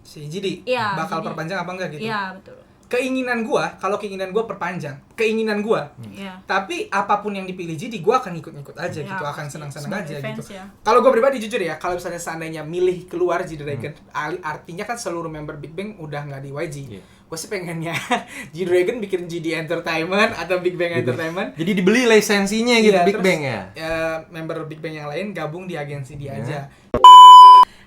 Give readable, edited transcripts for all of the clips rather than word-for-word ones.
Si Jidi Iya, bakal jadi- perpanjang apa enggak gitu. Iya, betul. Keinginan gua perpanjang. Keinginan gua. Iya. Tapi apapun yang dipilih Jidi, gua akan ikut-ikut aja Ya, gitu, akan senang-senang sebagai aja fans gitu. ya. Kalau gua pribadi jujur ya, kalau misalnya seandainya milih keluar G-Dragon, artinya kan seluruh member Big Bang udah nggak di YG. Iya. Gue sih pengennya G-Dragon bikin GD Entertainment atau Big Bang Entertainment. Jadi dibeli lisensinya gitu Iya, Big terus, Bang ya. Member Big Bang yang lain gabung di agensi dia Ya. aja.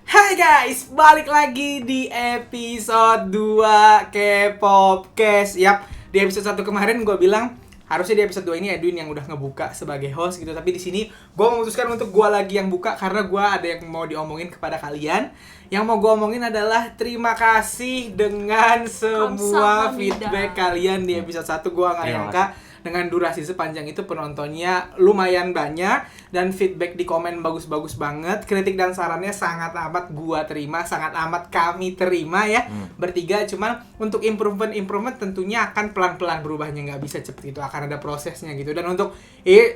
Hai guys, balik lagi di episode 2 K-Popcast. Yap, di episode 1 kemarin gue bilang harusnya di episode 2 ini Edwin yang udah ngebuka sebagai host gitu. Tapi di sini gue memutuskan untuk gue lagi yang buka karena gue ada yang mau diomongin kepada kalian. Yang mau gue omongin adalah terima kasih dengan semua Kamsahamnida. feedback kalian di episode 1. Gue gak Terima nyangka dengan durasi sepanjang itu penontonnya lumayan banyak dan feedback di komen bagus-bagus banget. Kritik dan sarannya sangat amat gua terima, sangat amat kami terima ya. Bertiga, cuman untuk improvement tentunya akan pelan-pelan berubahnya, nggak bisa cepet itu, akan ada prosesnya gitu. Dan untuk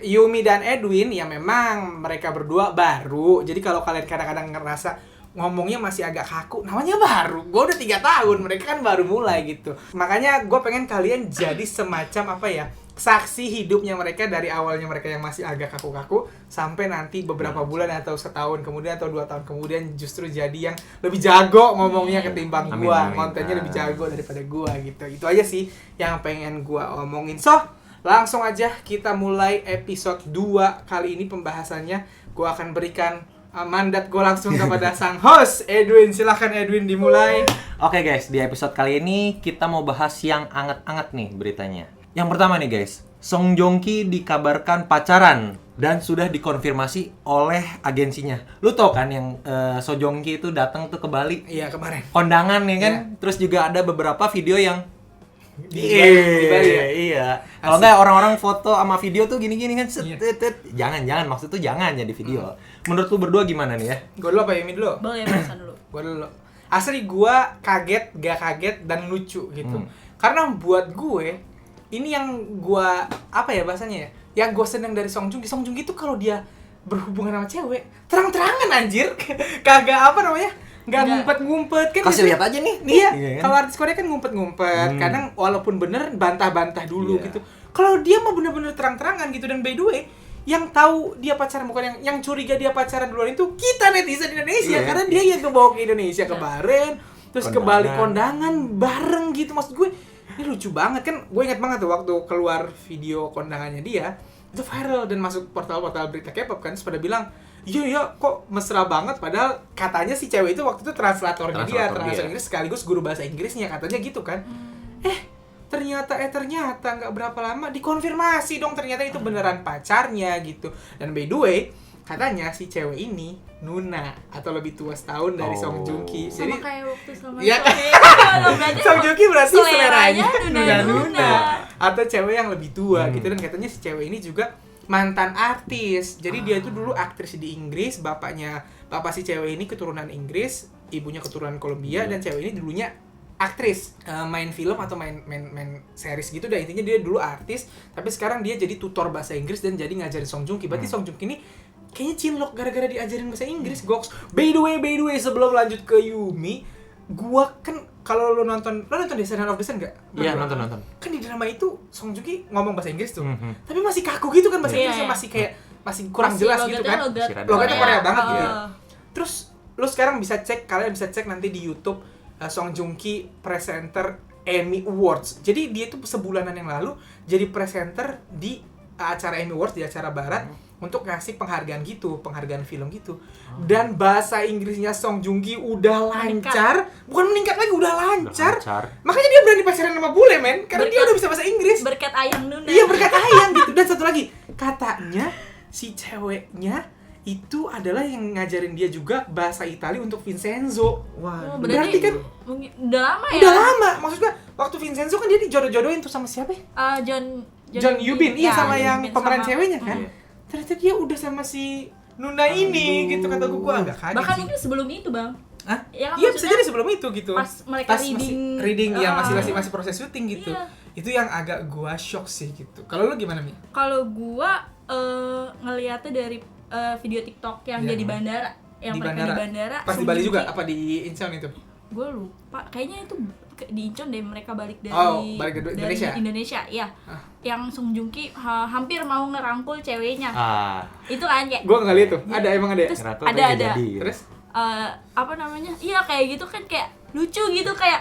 Yumi dan Edwin ya memang mereka berdua baru. Jadi kalau kalian kadang-kadang ngerasa ngomongnya masih agak kaku, namanya baru, gue udah 3 tahun, mereka kan baru mulai gitu. Makanya gue pengen kalian jadi semacam apa ya, saksi hidupnya mereka dari awalnya mereka yang masih agak kaku-kaku sampai nanti beberapa bulan atau setahun kemudian atau 2 tahun kemudian justru jadi yang lebih jago ngomongnya ketimbang Amin, gua, amin. kontennya lebih jago daripada gua gitu. Itu aja sih yang pengen gua omongin. So, langsung aja kita mulai episode 2 kali ini pembahasannya. Gua akan berikan mandat gue langsung kepada sang host Edwin. Silahkan Edwin dimulai. Oke guys, di episode kali ini kita mau bahas yang anget-anget nih beritanya. Yang pertama nih guys, Song Joong Ki dikabarkan pacaran dan sudah dikonfirmasi oleh agensinya. Lu tau kan yang Song Joong Ki itu datang tuh ke Bali Iya, kemarin kondangan ya kan? Iya. Terus juga ada beberapa video yang di Bali ya? Iya. Kalau nggak orang-orang foto sama video tuh gini-gini kan set, Iya. Jangan maksud tuh jangan jadi video. Menurut lu berdua gimana nih ya? Gue dulu apa Yumi dulu? Boleh bahasan dulu. Gue dulu. Asli gue kaget, gak kaget, dan lucu gitu. Karena buat gue, ini yang gue, apa ya bahasanya ya, yang gue seneng dari Song Joong Ki tuh kalau dia berhubungan sama cewek, terang-terangan anjir. Kagak apa namanya, gak Nggak. ngumpet-ngumpet kan. Kasih biasanya- lihat aja nih. Iya, Iya kan? kalau artis Korea kan ngumpet-ngumpet. Kadang walaupun bener, bantah-bantah dulu Iya. gitu. Kalau dia mah bener-bener terang-terangan gitu. Dan by the way, yang tahu dia pacaran, bukan yang curiga dia pacaran duluan itu kita netizen Indonesia. Iya. Karena dia yang kebawa ke Indonesia kemarin, terus ke Bali Kondangan. kondangan bareng gitu. Maksud gue, ini lucu banget kan. Gue inget banget tuh waktu keluar video kondangannya dia, itu viral dan masuk portal-portal berita K-pop kan. Terus pada bilang, iya kok mesra banget. Padahal katanya si cewek itu waktu itu translatornya dia, Translator translator dia. Inggris sekaligus guru bahasa Inggrisnya, katanya gitu kan. Ternyata nggak berapa lama dikonfirmasi dong, ternyata itu beneran pacarnya gitu. Dan by the way, katanya si cewek ini Nuna atau lebih tua setahun dari Oh. Song Joong Ki. Sama kayak waktu sama Iya. berarti Song Joong Ki berarti seleranya seleranya Nuna. Nuna atau cewek yang lebih tua gitu. Dan katanya si cewek ini juga mantan artis. Jadi dia itu dulu aktris di Inggris, bapak si cewek ini keturunan Inggris, ibunya keturunan Kolombia, dan cewek ini dulunya aktris, main film atau main series gitu. Dan intinya dia dulu artis, tapi sekarang dia jadi tutor bahasa Inggris dan jadi ngajarin Song Joong Ki. Berarti Song Joong Ki ini kayaknya cinlok gara-gara diajarin bahasa Inggris, goks. By the way, sebelum lanjut ke Yumi, gua kan kalau lo nonton Descendant of the Sun nggak? Iya, Berdua. nonton. Kan di drama itu Song Joong Ki ngomong bahasa Inggris tuh, Mhm. tapi masih kaku gitu kan bahasa Iya, Inggrisnya, iya. masih kayak masih kurang Masih jelas gitu kan. Logatnya Korea banget gitu. Terus lo sekarang kalian bisa cek nanti di YouTube Song Joong Ki presenter Emmy Awards. Jadi dia itu sebulanan yang lalu jadi presenter di acara Emmy Awards, di acara barat, untuk ngasih penghargaan film gitu. Dan bahasa Inggrisnya Song Joong Ki udah lancar, bukan meningkat lagi, udah lancar. Makanya dia berani pacaran sama bule, men, karena dia udah bisa bahasa Inggris. Berkat ayang Nuna. Iya, berkat ayang gitu. Dan satu lagi, katanya si ceweknya itu adalah yang ngajarin dia juga bahasa Itali untuk Vincenzo. Oh, Berarti kan mungkin udah lama ya? udah lama. Maksudnya waktu Vincenzo kan dia dijodoh-jodohin tuh sama siapa ya? John Yubin, iya, sama yang Yubin pemeran sama- ceweknya kan. Ternyata dia udah sama si Nuna ini gitu, kata gue agak kaget Bahkan sih. mungkin sebelum itu, Bang. Hah? Ya kan, Iya, bisa maksudnya jadi sebelum itu gitu. pas mereka reading. ya Ah. masih proses syuting gitu. Iya. Itu yang agak gua shock sih gitu. Kalau lu gimana, Mi? Kalau gua ngeliatnya dari video TikTok yang Iya. dia di bandara, yang Di mereka di bandara. Pas di Song Bali Joong juga Ki- apa di Incheon itu? gue lupa, kayaknya itu di Incheon deh, mereka balik dari balik ke dari Indonesia? Indonesia, iya. Yang Song Joong Ki hampir mau ngerangkul ceweknya. Itu kan kayak Gue nggak lihat tuh. Ada emang ada. Terus Ngerangkul ada kayak ada jadi, gitu. Terus apa namanya? Iya kayak gitu kan, kayak lucu gitu, kayak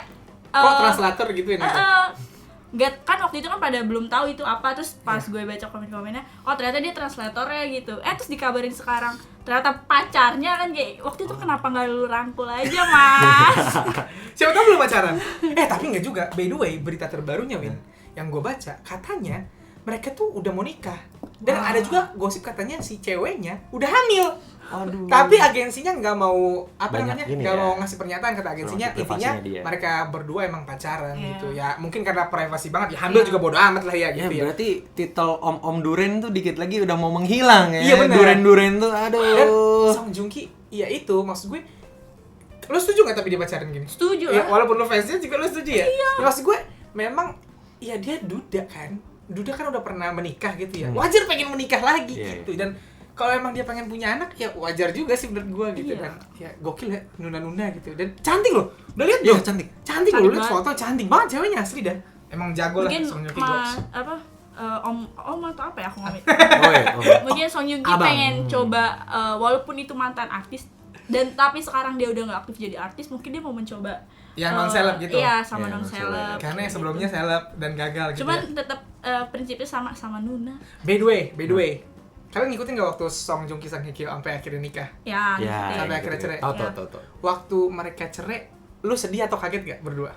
kok translator gitu ya? Gak, kan waktu itu kan pada belum tahu itu apa, terus pas gue baca komen-komennya, oh ternyata dia translatornya gitu. Terus dikabarin sekarang ternyata pacarnya kan, kayak waktu itu kenapa nggak lu rangkul aja mas? Siapa tahu belum pacaran. Tapi nggak juga. By the way, berita terbarunya Win, yang gue baca katanya mereka tuh udah mau nikah. Dan ada juga gosip katanya si ceweknya udah hamil. Aduh. Tapi agensinya nggak mau Banyak nggak ini ya. mau ngasih pernyataan, kata agensinya Promosi intinya privasinya dia. mereka berdua emang pacaran Iya. gitu ya. Mungkin karena privasi banget ya, hamil juga bodo amat lah ya Ya gitu ya. berarti titel Om Duren tuh dikit lagi udah mau menghilang ya. Iya, benar. Duren tuh aduh. Dan Song Joong Ki, ya itu maksud gue, lo setuju nggak tapi dia pacaran gini? Setuju Ya, lah. walaupun lo fansnya juga lo setuju ya? Iya. Maksud gue, memang ya dia duda kan udah pernah menikah gitu ya. Wajar pengen menikah lagi Iya, gitu. Dan kalau emang dia pengen punya anak ya wajar juga sih menurut gue gitu. Iya. Dan ya gokil ya, nuna-nuna gitu. Dan cantik loh. Udah lihat Iya, belum? cantik. Cantik loh, Cantik lihat banget. foto cantik banget ceweknya asli dah. Emang jago lah Mungkin Song Joong Ki Goks. om atau apa ya aku ngomong. Oh ya. Mungkin Song Joong Ki Abang. pengen coba, walaupun itu mantan artis, dan tapi sekarang dia udah nggak aktif jadi artis, mungkin dia mau mencoba Yang non-seleb gitu? Iya, sama Iya, non-seleb. non-seleb. Karena yang sebelumnya seleb dan gagal gitu. Cuman Ya. tetap prinsipnya sama Nuna. By the way, kalian ngikutin nggak waktu Song Joong Ki Sang Hye Kyo sampai akhirnya nikah? Ya, Ya. ngikutin. Sampai akhirnya cerai. Tahu Iya. tahu. Waktu mereka cerai, lu sedih atau kaget gak berdua?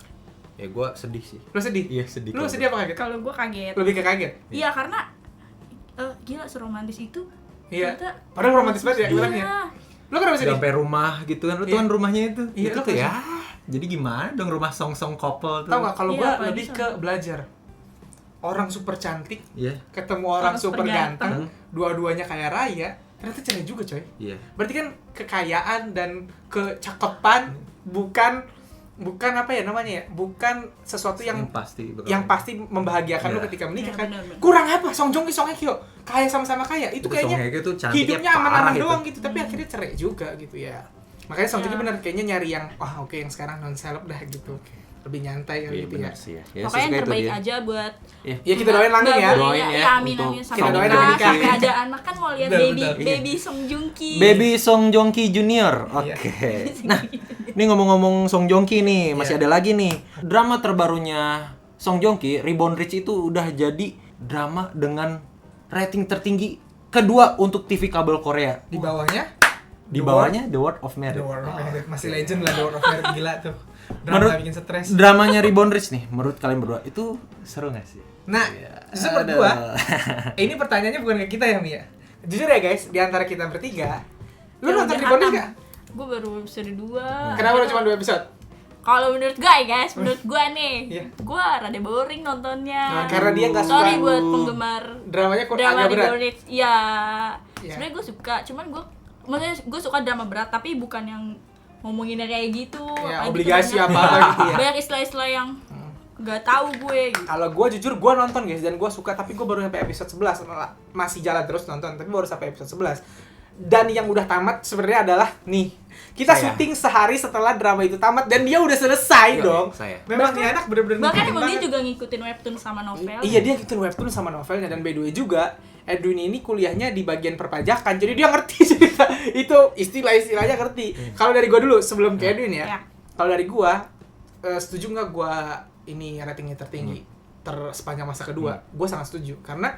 Ya gua sedih sih. Lu sedih? Iya, sedih. Lu sedih apa kaget? Kalau gue kaget. Lebih ke kaget? Iya, karena gila seromantis itu. Iya. Ternyata- Padahal romantis banget ya Iya. bilangnya. Lu kenapa sedih? Sampai rumah gitu kan, lu Iya. tuh kan rumahnya itu. Iya, Itu lu tuh kan- ya. Jadi gimana dong rumah song-song couple tuh? Tau gak, kalau Iya, gua apalagi lebih sama- ke belajar. Orang super cantik, Iya. ketemu orang Orang super super ganteng, dua-duanya kaya raya, ternyata cerai juga coy. Iya. Berarti kan kekayaan dan kecakepan bukan apa ya namanya ya? Bukan sesuatu yang pasti pasti membahagiakan lu Iya. ketika menikah Iya, kan. benar-benar. Kurang apa? Song Joong Ki, Song Hye Kyo kaya sama-sama kaya. Itu kayaknya Song Hye Kyo tuh cantiknya hidupnya parah aman-aman itu. doang gitu, tapi akhirnya cerai juga gitu ya. Makanya Song Joong Ki Iya. bener kayaknya nyari yang oke yang sekarang non seleb dah gitu. Lebih nyantai kan Iya gitu ya. benar sih ya. Ya, Pokoknya yang sesuka itu terbaik dia. aja buat Iya. Ya kita doain langsung ya. Mbak Doain Boya. ya Ya, amin untuk amin, sampai kita doain nikah, nikah. sampai ada anak kan, mau lihat Betul, baby betul. baby Song Joong Ki. Baby Song Joong Ki Junior. Iya. Oke. Nah, ini ngomong-ngomong Song Joong Ki nih, masih Iya. ada lagi nih. Drama terbarunya Song Joong Ki, Reborn Rich itu udah jadi drama dengan rating tertinggi kedua untuk TV kabel Korea. Di bawahnya Di bawahnya The World of The Merit. World of Merit. Masih legend lah The World of Merit, gila tuh. Drama Menurut bikin stres. dramanya Reborn Rich nih, menurut kalian berdua itu seru gak sih? Nah, Iya. justru menurut Aduh. gua, ini pertanyaannya bukan ke kita ya, Mia. Jujur ya guys, di antara kita bertiga, lu Ya nonton udah Reborn Rich hatam. gak? Gue baru episode 2. Kenapa lu cuma 2 episode? Kalau menurut gue guys, menurut gue nih, Iya. gue rada boring nontonnya. Nah, karena dia nggak suka Sorry buat penggemar dramanya kok drama agak berat. Reborn Rich. Iya. Iya. Sebenarnya gue suka, cuman maksudnya gue suka drama berat, tapi bukan yang ngomonginnya kayak gitu. Ya, Kayak obligasi gitu, apa-apa gitu ya. Banyak istilah-istilah yang nggak tahu gue gitu. Kalau gue jujur gue nonton guys dan gue suka, tapi gue baru sampai episode 11. Masih jalan terus nonton tapi baru sampai episode 11. Dan yang udah tamat sebenarnya adalah nih, kita Saya. syuting sehari setelah drama itu tamat dan dia udah selesai Iya, dong. saya. Memang nih anak bener-bener Bahkan ngikutin emang dia banget. juga ngikutin webtoon sama novel. Iya, dia ngikutin webtoon sama novelnya. Dan by the way juga Edwin ini kuliahnya di bagian perpajakan, jadi dia ngerti cerita itu, istilah-istilahnya ngerti. Kalau dari gue dulu sebelum ke Edwin ya, Ya. kalau dari gue setuju nggak gue ini ratingnya tertinggi sepanjang masa kedua? Gue sangat setuju karena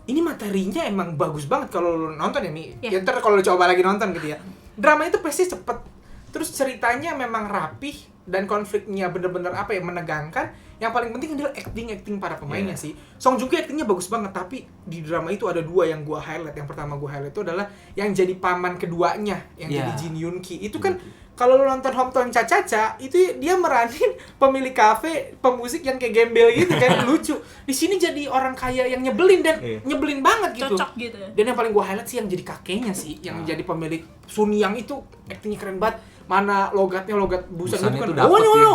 ini materinya emang bagus banget kalau lu nonton ya Mi. Ya. Ya, ntar kalau lu coba lagi nonton gitu ya, drama itu pasti cepet, terus ceritanya memang rapih dan konfliknya bener-bener apa ya, menegangkan. Yang paling penting adalah acting para pemainnya sih. Song Joong Ki actingnya bagus banget, tapi di drama itu ada 2 yang gua highlight. Yang pertama gua highlight itu adalah yang jadi paman keduanya, yang Iya. jadi Jin Yoon Ki. Itu kan kalau lu nonton Hometown Cha-Cha-Cha, itu dia meranin pemilik kafe, pemusik yang kayak gembel gitu kan, lucu. Di sini jadi orang kaya yang nyebelin dan Iya. nyebelin banget gitu. Cocok gitu ya. Dan yang paling gua highlight sih yang jadi kakeknya sih, yang jadi pemilik Sun Yang itu actingnya keren banget. Mana logatnya logat busan Busannya gitu kan. tuh dapet Oh, ya.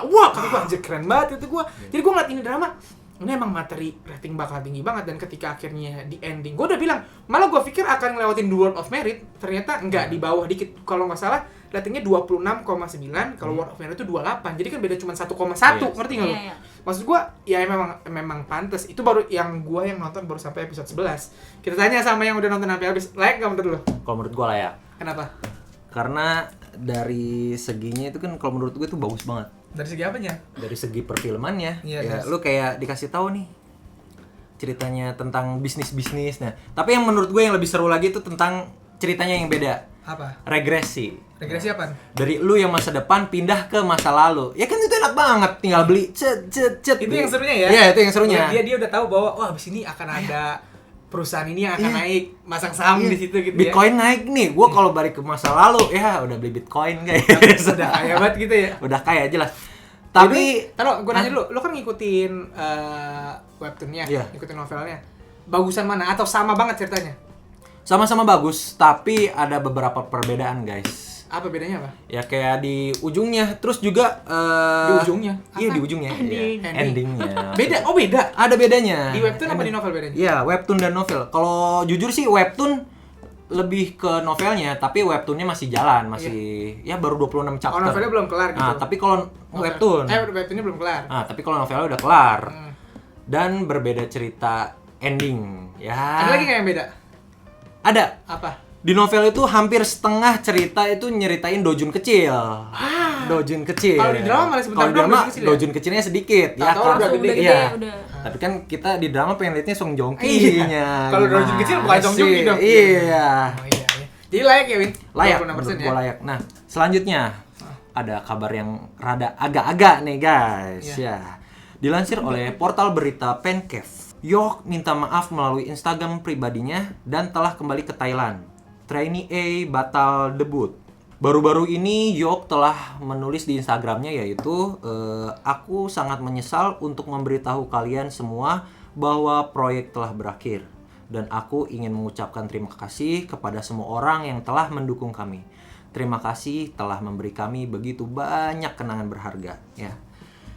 wah, kata gua anjir keren banget itu gua. Jadi gua ngeliat ini drama, ini emang materi rating bakal tinggi banget. Dan ketika akhirnya di ending, gua udah bilang, malah gua pikir akan ngelewatin The World of Merit, ternyata enggak, di bawah dikit. Kalau nggak salah ratingnya 26,9, kalau World of Mirror itu 28. Jadi kan beda cuma 1,1, ngerti nggak lu? Iya. Maksud gua ya memang pantas. Itu baru yang gua yang nonton baru sampai episode 11. Kita tanya sama yang udah nonton sampai habis, layak nggak menurut lu? Kalau menurut gua layak. Kenapa? Karena dari seginya itu kan kalau menurut gue tuh bagus banget. Dari segi apanya? Dari segi perfilmannya. Iya, Ya, guys. lu kayak dikasih tahu nih ceritanya tentang bisnis-bisnis. Nah, tapi yang menurut gue yang lebih seru lagi itu tentang ceritanya yang beda. Apa? Regresi. Regresi apa? Dari lu yang masa depan pindah ke masa lalu. Ya kan itu enak banget, tinggal beli cet. Itu yang serunya ya? Iya, itu yang serunya. Dia udah tahu bahwa wah abis ini akan ada perusahaan ini yang akan naik, masang saham di situ gitu Bitcoin naik nih. Gua kalau balik ke masa lalu ya udah beli Bitcoin guys. Udah kaya banget gitu ya. Udah kaya jelas. Tapi taruh gue nanya dulu, lu kan ngikutin webtoonnya, Iya. ngikutin novelnya. Bagusan mana atau sama banget ceritanya? sama-sama bagus, tapi ada beberapa perbedaan guys. Apa bedanya apa? Ya kayak di ujungnya, terus juga Di ujungnya? Iya Apa? di ujungnya. Ending. Iya. Endingnya. Beda? Oh beda? Ada bedanya. Di webtoon apa di novel bedanya? Iya, webtoon dan novel. Kalau jujur sih webtoon lebih ke novelnya, tapi webtoonnya masih jalan, masih ya baru 26 chapter. Oh novelnya belum kelar gitu? Nah, tapi kalau webtoon. webtoonnya belum kelar? Nah, tapi kalau novelnya udah kelar. Hmm. Dan berbeda cerita ending. Ya. Ada lagi nggak yang beda? Ada. Apa? Di novel itu hampir setengah cerita itu nyeritain Dojun kecil. Dojun kecil. Kalau di drama malah sebentar Kalau di doang drama Dojun kecil ya? Dojun kecilnya sedikit. Tahu-tahu karena- udah gede. Iya. udah. Tapi kan kita di drama pengen liatnya Song Joong Iya. Ki-nya. Kalau Dojun kecil bukan Song Joong Ki dong. Iya. Oh iya. Jadi layak ya Win? Layak, 26% menurut ya? gua layak. Nah, selanjutnya ada kabar yang rada agak-agak nih guys. Iya. Ya. Dilansir oleh portal berita Pencave. Yok minta maaf melalui Instagram pribadinya dan telah kembali ke Thailand. Trainee A batal debut. Baru-baru ini Yok telah menulis di Instagramnya yaitu aku sangat menyesal untuk memberitahu kalian semua bahwa proyek telah berakhir dan aku ingin mengucapkan terima kasih kepada semua orang yang telah mendukung kami. Terima kasih telah memberi kami begitu banyak kenangan berharga ya.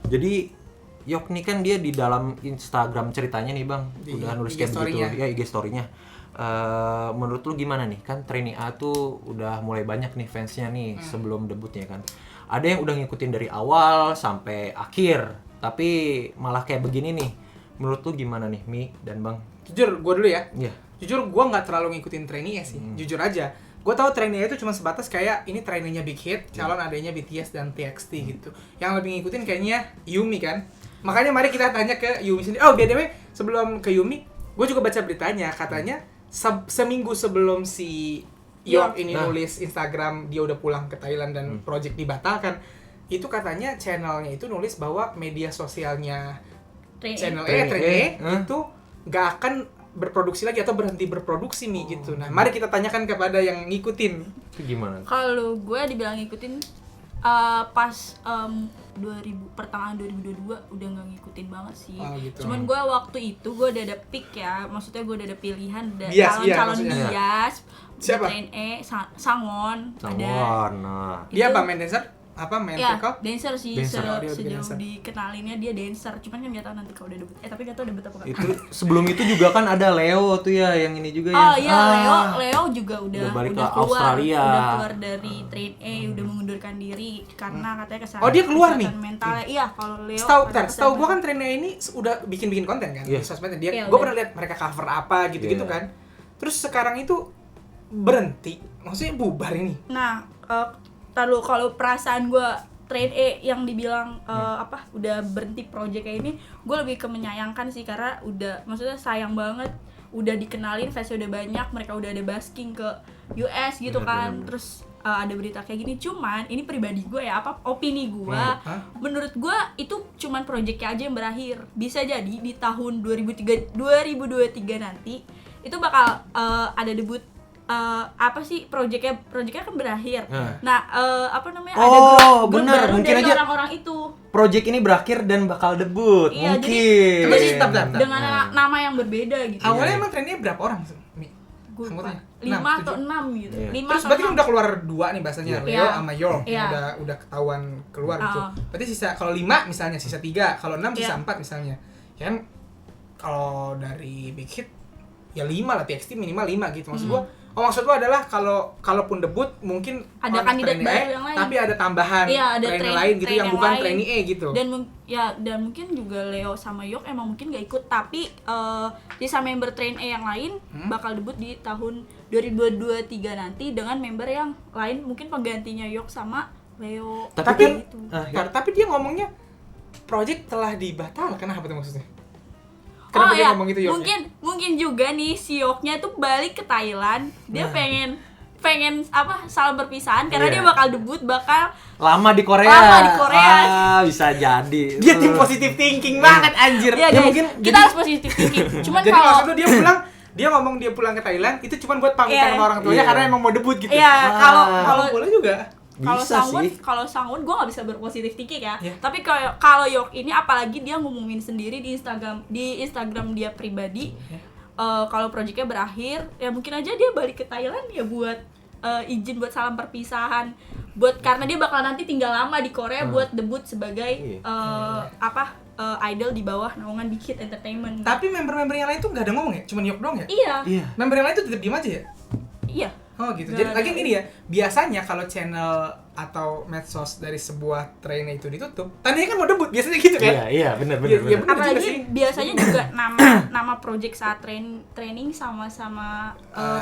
Jadi Yok nih kan dia di dalam Instagram ceritanya nih bang, Di udah nulis IG kayak story-nya. begitu ya IG story-nya. Menurut lu gimana nih? Kan Trainee A tuh udah mulai banyak nih fansnya nih sebelum debutnya kan. Ada yang udah ngikutin dari awal sampai akhir, tapi malah kayak begini nih. Menurut lu gimana nih Mi dan Bang? Jujur, gue dulu ya. Iya. Jujur gue nggak terlalu ngikutin trainee sih. Jujur aja. Gue tahu trainee itu cuma sebatas kayak ini trainee-nya Big Hit, calon adanya BTS dan TXT gitu. Yang lebih ngikutin kayaknya Yumi kan. Makanya mari kita tanya ke Yumi sendiri. Oh, BTW sebelum ke Yumi, gue juga baca beritanya katanya seminggu sebelum si Yok ini nulis Instagram dia udah pulang ke Thailand dan project dibatalkan. Itu katanya channelnya itu nulis bahwa media sosialnya channel Trainee itu nggak akan berproduksi lagi atau berhenti berproduksi nih gitu. Nah, mari kita tanyakan kepada yang ngikutin. Itu gimana? Kalau gue dibilang ngikutin pas pertengahan 2022 udah nggak ngikutin banget sih. Oh, gitu. Cuman gue waktu itu gue udah ada pick ya, maksudnya gue udah ada pilihan Bias, iya, calon maksudnya. bias, Siapa? Trainee, Sangon, ada. Sangon. Nah. Dia Itu- apa main dancer? Apa main Ya, vocal? dancer sih, Dancer. Oh, dia sejauh dancer. dikenalinnya dia dancer. Cuman kan nggak tahu nanti kalau udah debut. Tapi nggak tahu debut apa nggak. Itu sebelum itu juga kan ada Leo tuh ya yang ini juga Oh ya. iya, Leo juga udah balik ke keluar, Australia. udah keluar dari Trainee, udah mengundurkan diri karena katanya kesalahan. Oh, dia keluar nih? Mentalnya, iya kalau Leo. Setahu gua kan trainee ini udah bikin konten kan Iya. di sosmednya. Dia Iya, gua udah. pernah lihat mereka cover apa gitu-gitu Iya. kan. Terus sekarang itu berhenti. Maksudnya bubar ini. Nah, taruh kalau perasaan gue Trainee yang dibilang udah berhenti project kayak ini, gue lebih ke menyayangkan sih karena udah maksudnya sayang banget udah dikenalin fansnya udah banyak, mereka udah ada basking ke US gitu kan. Terus ada berita kayak gini, cuman ini pribadi gue ya, opini gue, menurut gue itu cuman projectnya aja yang berakhir. Bisa jadi di tahun 2023 nanti itu bakal ada debut projectnya kan berakhir. Nah, ada grup bener, baru mungkin dari aja orang-orang itu. Project ini berakhir dan bakal debut. Iya, Mungkin. Jadi bentar. Dengan nama yang berbeda gitu. Awalnya emang trainee berapa orang? Mi? Gue Anggotanya? 5 6, atau 7. 6 gitu. Iya. 5 Terus atau berarti kan 6. udah keluar 2 nih bahasanya, Iya. Leo sama York Iya. yang udah ketahuan keluar gitu. Berarti sisa kalau 5 misalnya sisa 3, kalau 6 sisa Iya. 4 misalnya. Ya kan kalau dari Big Hit ya 5 lah, TXT minimal 5 gitu. Maksud gua Oh, maksud lu adalah kalaupun debut mungkin Ada on kandidat trainee baru A, yang lain. tapi ada tambahan Iya, ada trainee lain gitu yang yang bukan lain. trainee A gitu. Dan mungkin juga Leo sama Yok emang mungkin gak ikut, tapi sisa member train A yang lain bakal debut di tahun 2023 nanti dengan member yang lain, mungkin penggantinya Yok sama Leo. Tapi gitu. tapi dia ngomongnya project telah dibatalkan, apa tuh maksudnya? Kenapa Oh dia ya, ngomong gitu Yoknya? mungkin juga nih si Yoknya tuh balik ke Thailand. Dia Nah. pengen apa salam perpisahan karena Iya. dia bakal debut Lama di Korea. Lama di Korea. Bisa jadi. Dia tim positive thinking banget anjir. Iya Ya guys, mungkin kita harus positif thinking. Cuman jadi kalau maksud lu dia ngomong dia pulang ke Thailand itu cuma buat pamitan Iya. sama orang tuanya Iya. karena emang mau debut gitu. Iya, kalau boleh juga. Bisa sih. kalau Sangwon gue nggak bisa berpositif thinking ya. Iya. Tapi kalau Yok ini apalagi dia ngumumin sendiri di Instagram dia pribadi kalau proyeknya berakhir, ya mungkin aja dia balik ke Thailand ya buat izin buat salam perpisahan, karena dia bakal nanti tinggal lama di Korea buat debut sebagai idol di bawah naungan Big Hit Entertainment. Tapi member-member yang lain tuh nggak ada ngomong ya, cuma Yok doang ya? Iya. Member yang lain tuh tetap diem aja ya? Iya. Oh gitu. Nggak Jadi ada. lagi gini ya, biasanya kalau channel atau medsos dari sebuah trainee itu ditutup, tandanya kan mau debut, biasanya gitu kan? Iya, benar Iya, iya, benar juga Apalagi sih. biasanya juga nama project saat training sama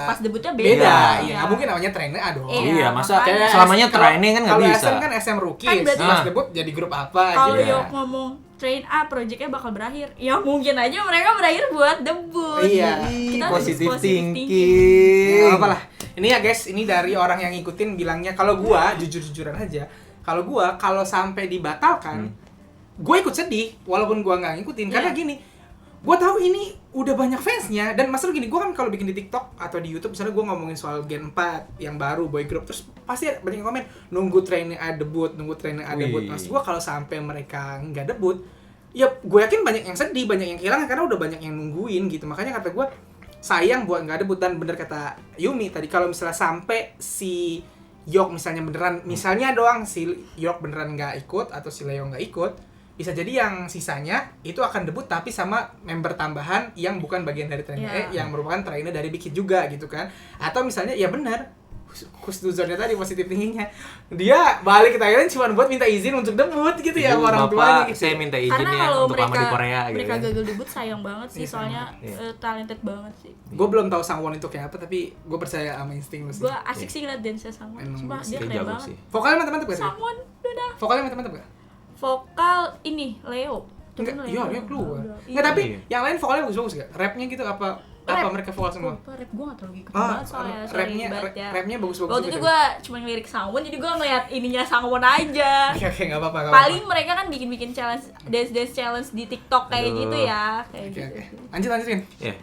pas debutnya beda. Beda, iya. Iya. Nggak mungkin namanya trainee A dong. Iya, masa makanya. selamanya Kalau- training kan nggak kalau bisa. SM kan SM rookie, Kan berarti- pas debut jadi grup apa Kalau gitu. Yok ngomong train A projectnya bakal berakhir, ya mungkin aja mereka berakhir buat debut. Iya. Kita harus Positive positive thinking. Nggak apa lah. Ini ya guys, ini dari orang yang ngikutin bilangnya kalau gua jujur-jujuran aja, kalau sampai dibatalkan, gue ikut sedih walaupun gua nggak ngikutin karena Iya. gini, gua tahu ini udah banyak fansnya dan masalah gini, gua kan kalau bikin di TikTok atau di YouTube misalnya gua ngomongin soal Gen 4 yang baru boy group terus pasti ada banyak yang komen nunggu trainee A debut. Wih. Maksud gua kalau sampai mereka nggak debut, ya gue yakin banyak yang sedih, banyak yang kehilangan karena udah banyak yang nungguin gitu. Makanya kata gue sayang buat nggak debut, dan bener kata Yumi tadi kalau misalnya sampai si Yok misalnya doang si Yok beneran nggak ikut atau si Leo nggak ikut, bisa jadi yang sisanya itu akan debut tapi sama member tambahan yang bukan bagian dari trainee Iya. yang merupakan trainee dari Big Hit juga gitu kan. Atau misalnya ya benar khusnuzonnya tadi positif thinkingnya dia balik ke Thailand cuma buat minta izin untuk debut gitu ya sama orang tuanya gitu. Saya minta izin Karena ya kalau untuk lama di Korea gitu. mereka ya. gagal debut sayang banget sih, Iya, sayang soalnya banget. talented banget sih. Gue belum tahu Sangwon itu kayak apa, tapi gue percaya sama insting lu sih. Gue asik sih ngeliat dance-nya Sangwon. Emang Sumpah bagus dia Dia keren jago banget. sih. Vokalnya mantep-mantep gak sih? Sangwon udah. Vokalnya mantep-mantep gak? Vokal ini Leo. Enggak, Temen iya Leo. dia keluar. Udah. Enggak, tapi Iya. yang lain vokalnya bagus-bagus gak? Rapnya gitu apa Rap. mereka vokal semua? Rap gue gak terlalu ngikutin Ah, banget soalnya, rapnya rapnya bagus-bagus waktu juga itu tuh. gue cuma ngelirik Sangwon, jadi gue ngeliat ininya Sangwon aja. Oke, enggak apa-apa. Paling mereka kan bikin challenge, dance challenge di TikTok kayak Aduh. gitu ya, kayak Oke, gitu. oke. Lanjutin. Ya.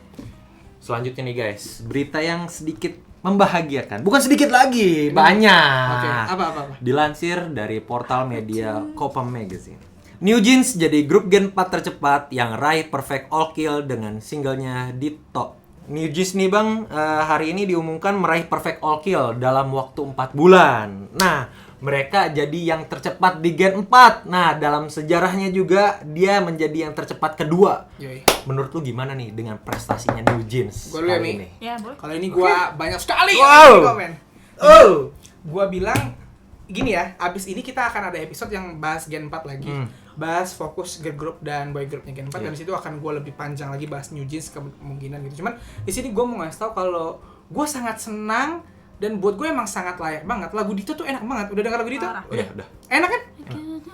Selanjutnya nih guys, berita yang sedikit membahagiakan. Bukan sedikit lagi, banyak. Oke, apa? Dilansir dari portal media Copa Magazine. New Jeans jadi grup Gen 4 tercepat yang raih perfect all kill dengan singlenya di top. New Jeans nih bang, hari ini diumumkan meraih perfect all kill dalam waktu 4 bulan. Nah, mereka jadi yang tercepat di Gen 4. Nah, dalam sejarahnya juga dia menjadi yang tercepat kedua. Yoi. Menurut lu gimana nih dengan prestasinya New Jeans Gua dulu ya, kali Mi. ini? Ya boleh. Kalau ini gua banyak sekali Wow. yang komen. Oh, Gua bilang gini ya, abis ini kita akan ada episode yang bahas Gen 4 lagi. Bahas fokus girl group dan boy groupnya Gen 4 dan di situ akan gue lebih panjang lagi bahas New Jeans kemungkinan gitu. Cuman di sini gue mau ngasih tau kalau gue sangat senang dan buat gue emang sangat layak banget. Lagu Dito tuh enak banget. Udah dengar lagu Dito? Parah. udah. Enak kan?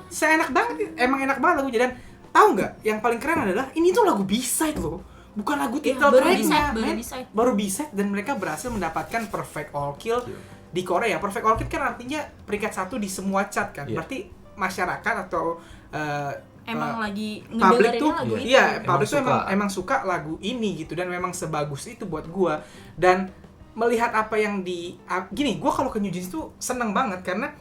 Seenak banget, emang enak banget lagunya. Dan tahu nggak? Yang paling keren adalah ini tuh lagu B-side loh. Bukan lagu title baru tracknya, B-side, baru men. B-side. Baru B-side dan mereka berhasil mendapatkan perfect all kill di Korea. Perfect all kill kan artinya peringkat 1 di semua chart kan. Iya. Berarti masyarakat atau Emang lagi publik tuh ngedengerinnya lagu itu. iya, Emang publik tuh suka. emang suka lagu ini gitu dan memang sebagus itu buat gua. Dan melihat apa yang gini, gua kalau ke New Jeans tuh seneng banget karena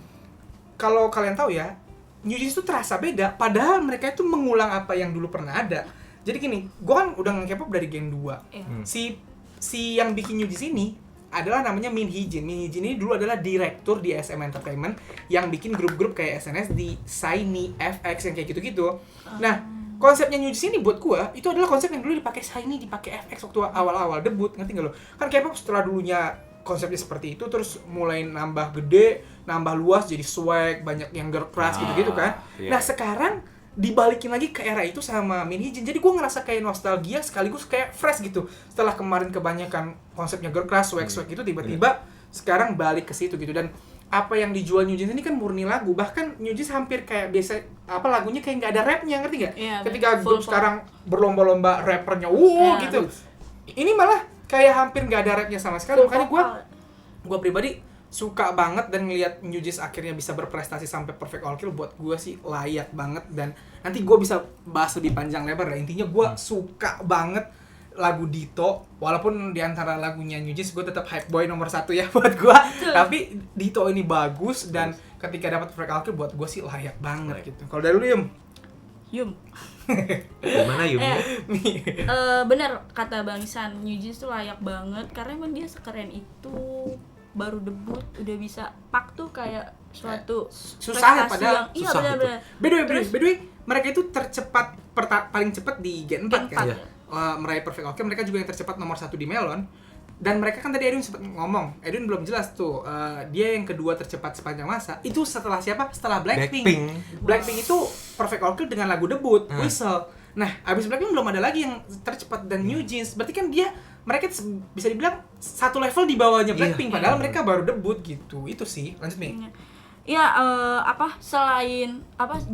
kalau kalian tahu ya, New Jeans tuh terasa beda padahal mereka itu mengulang apa yang dulu pernah ada. Jadi gini, gua kan udah nge-K-pop dari Gen 2. Iya. Si yang bikin New Jeans ini adalah namanya Min Hee-jin. Min Hee-jin ini dulu adalah direktur di SM Entertainment yang bikin grup-grup kayak SNSD, SHINee, FX yang kayak gitu-gitu. Nah, konsepnya New Jeans ini buat gua itu adalah konsep yang dulu dipakai SHINee, dipakai FX waktu awal-awal debut, ngerti nggak lo? Kan K-pop setelah dulunya konsepnya seperti itu, terus mulai nambah gede, nambah luas, jadi swag, banyak yang girl crush gitu-gitu kan. Iya. Nah sekarang dibalikin lagi ke era itu sama Minhyjin, jadi gue ngerasa kayak nostalgia sekaligus kayak fresh gitu. Setelah kemarin kebanyakan konsepnya girl crush, swag gitu, tiba-tiba sekarang balik ke situ gitu. Dan apa yang dijual New Jeans ini kan murni lagu, bahkan New Jeans hampir kayak biasa lagunya kayak nggak ada rapnya, ngerti nggak? Iya, Ketika full grup pop. sekarang berlomba-lomba rappernya, Iya. gitu. Ini malah kayak hampir nggak ada rapnya sama sekali. Makanya gue pribadi suka banget dan ngelihat New Jeans akhirnya bisa berprestasi sampai Perfect All Kill. Buat gue sih layak banget, dan nanti gue bisa bahas lebih panjang lebar ya. Intinya gue suka banget lagu Ditto, walaupun di antara lagunya New Jeans gue tetap Hype Boy nomor 1 ya buat gue. Tapi Ditto ini bagus, dan ketika dapat Perfect All Kill buat gue sih layak banget gitu. Kalau dari lu Yum. Gimana Yumi? Bener kata Bang Isan, New Jeans tuh layak banget karena emang dia sekeren itu, baru debut udah bisa pak tuh kayak suatu susah ya, prestasi padahal yang iya susah benar-benar. by the way, mereka itu tercepat paling cepat di Gen 4 kan. Gen 4, Meraih Perfect All Kill, mereka juga yang tercepat nomor 1 di Melon. Dan mereka kan tadi Edwin sempat ngomong, Edwin belum jelas tuh, dia yang kedua tercepat sepanjang masa. Itu setelah siapa? Setelah Blackpink. Blackpink itu Perfect All Kill dengan lagu debut, Whistle. Nah, abis Blackpink belum ada lagi yang tercepat dan New Jeans. Berarti kan mereka bisa dibilang satu level di bawahnya Blackpink, padahal mereka baru debut gitu. Itu sih, lanjut nih. Ya, selain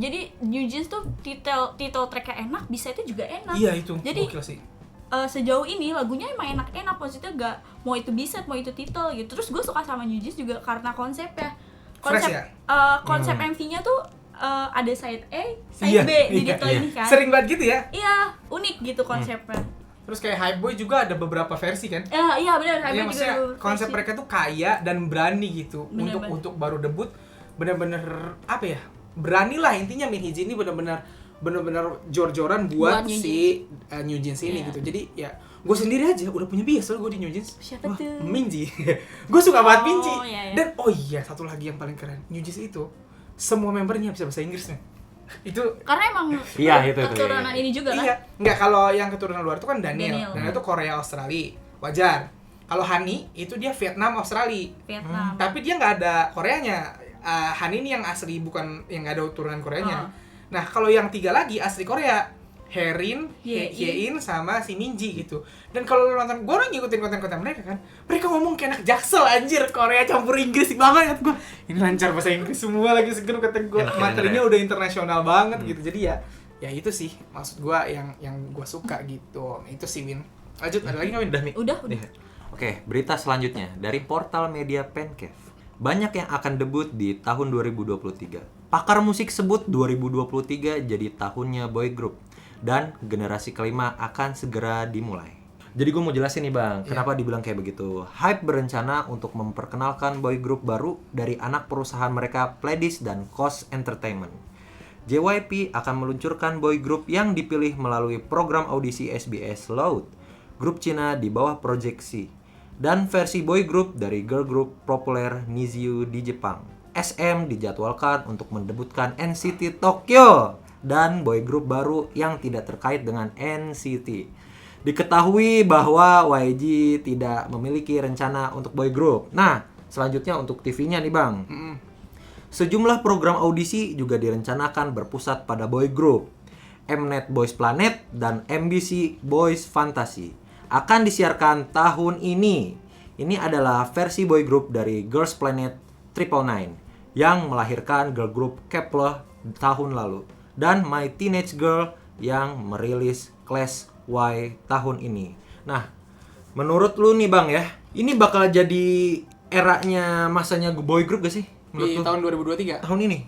jadi New Jeans tuh title tracknya enak, bisa itu juga enak. Iya itu, jadi gokil sih. Sejauh ini lagunya emang enak-enak, maksudnya gak mau itu bisa, mau itu title gitu. Terus gue suka sama New Jeans juga karena konsepnya. Fresh ya? Konsep MV-nya tuh ada side A, side B di Ditto ini kan. Sering banget gitu ya. Iya, unik gitu konsepnya. Terus kayak Hype Boy juga ada beberapa versi kan. Iya benar, Iya, maksudnya konsep mereka tuh kaya dan berani gitu. Bener. Untuk baru debut bener-bener apa ya, berani lah intinya. Minhyjin ini bener-bener jor-joran buat New si New Jeans ini gitu. Jadi ya gue sendiri aja udah punya bias loh gue di New Jeans. Siapa tuh? Minji. Gue suka banget Minji. Iya. Dan satu lagi yang paling keren, New Jeans itu semua membernya bisa bahasa Inggris nih. Itu karena emang Iya, itu. keturunan ini juga kan. iya, nggak, kalau yang keturunan luar itu kan Daniel itu Korea Australia, wajar. Kalau Hani itu dia Vietnam Australia. Vietnam. Tapi dia nggak ada Koreanya. Hani ini yang asli, bukan yang nggak ada turunan Koreanya. Nah, kalau yang 3 lagi asli Korea, Herin, Hyein sama si Minji gitu. Dan kalau lu nonton, gue orang ngikutin konten-konten mereka kan, mereka ngomong kayak anak Jaksel anjir, Korea campur Inggris banget gue. Ini lancar bahasa Inggris semua lagi, seger kata gue. Materinya udah internasional banget gitu. Jadi ya itu sih maksud gue yang gue suka gitu. Itu sih Win. Lanjut, ada lagi nggak Win? Udah. Oke, berita selanjutnya dari portal media Pencave. Banyak yang akan debut di tahun 2023. Pakar musik sebut 2023 jadi tahunnya boy group, dan generasi kelima akan segera dimulai. Jadi gue mau jelasin nih Bang, kenapa dibilang kayak begitu. Hype berencana untuk memperkenalkan boy group baru dari anak perusahaan mereka, Pledis dan Coast Entertainment. JYP akan meluncurkan boy group yang dipilih melalui program audisi SBS Loud, grup Cina di bawah proyeksi, dan versi boy group dari girl group populer Niziu di Jepang. SM dijadwalkan untuk mendebutkan NCT Tokyo dan boy group baru yang tidak terkait dengan NCT. Diketahui bahwa YG tidak memiliki rencana untuk boy group. Nah, selanjutnya untuk TV-nya nih Bang. Sejumlah program audisi juga direncanakan berpusat pada boy group. Mnet Boys Planet dan MBC Boys Fantasy akan disiarkan tahun ini. Ini adalah versi boy group dari Girls Planet 999 yang melahirkan girl group Kep1er tahun lalu, dan My Teenage Girl yang merilis Class Y tahun ini. Nah, menurut lu nih Bang ya, ini bakal jadi eranya masanya boy group gak sih? Di tahun 2023. Tahun ini?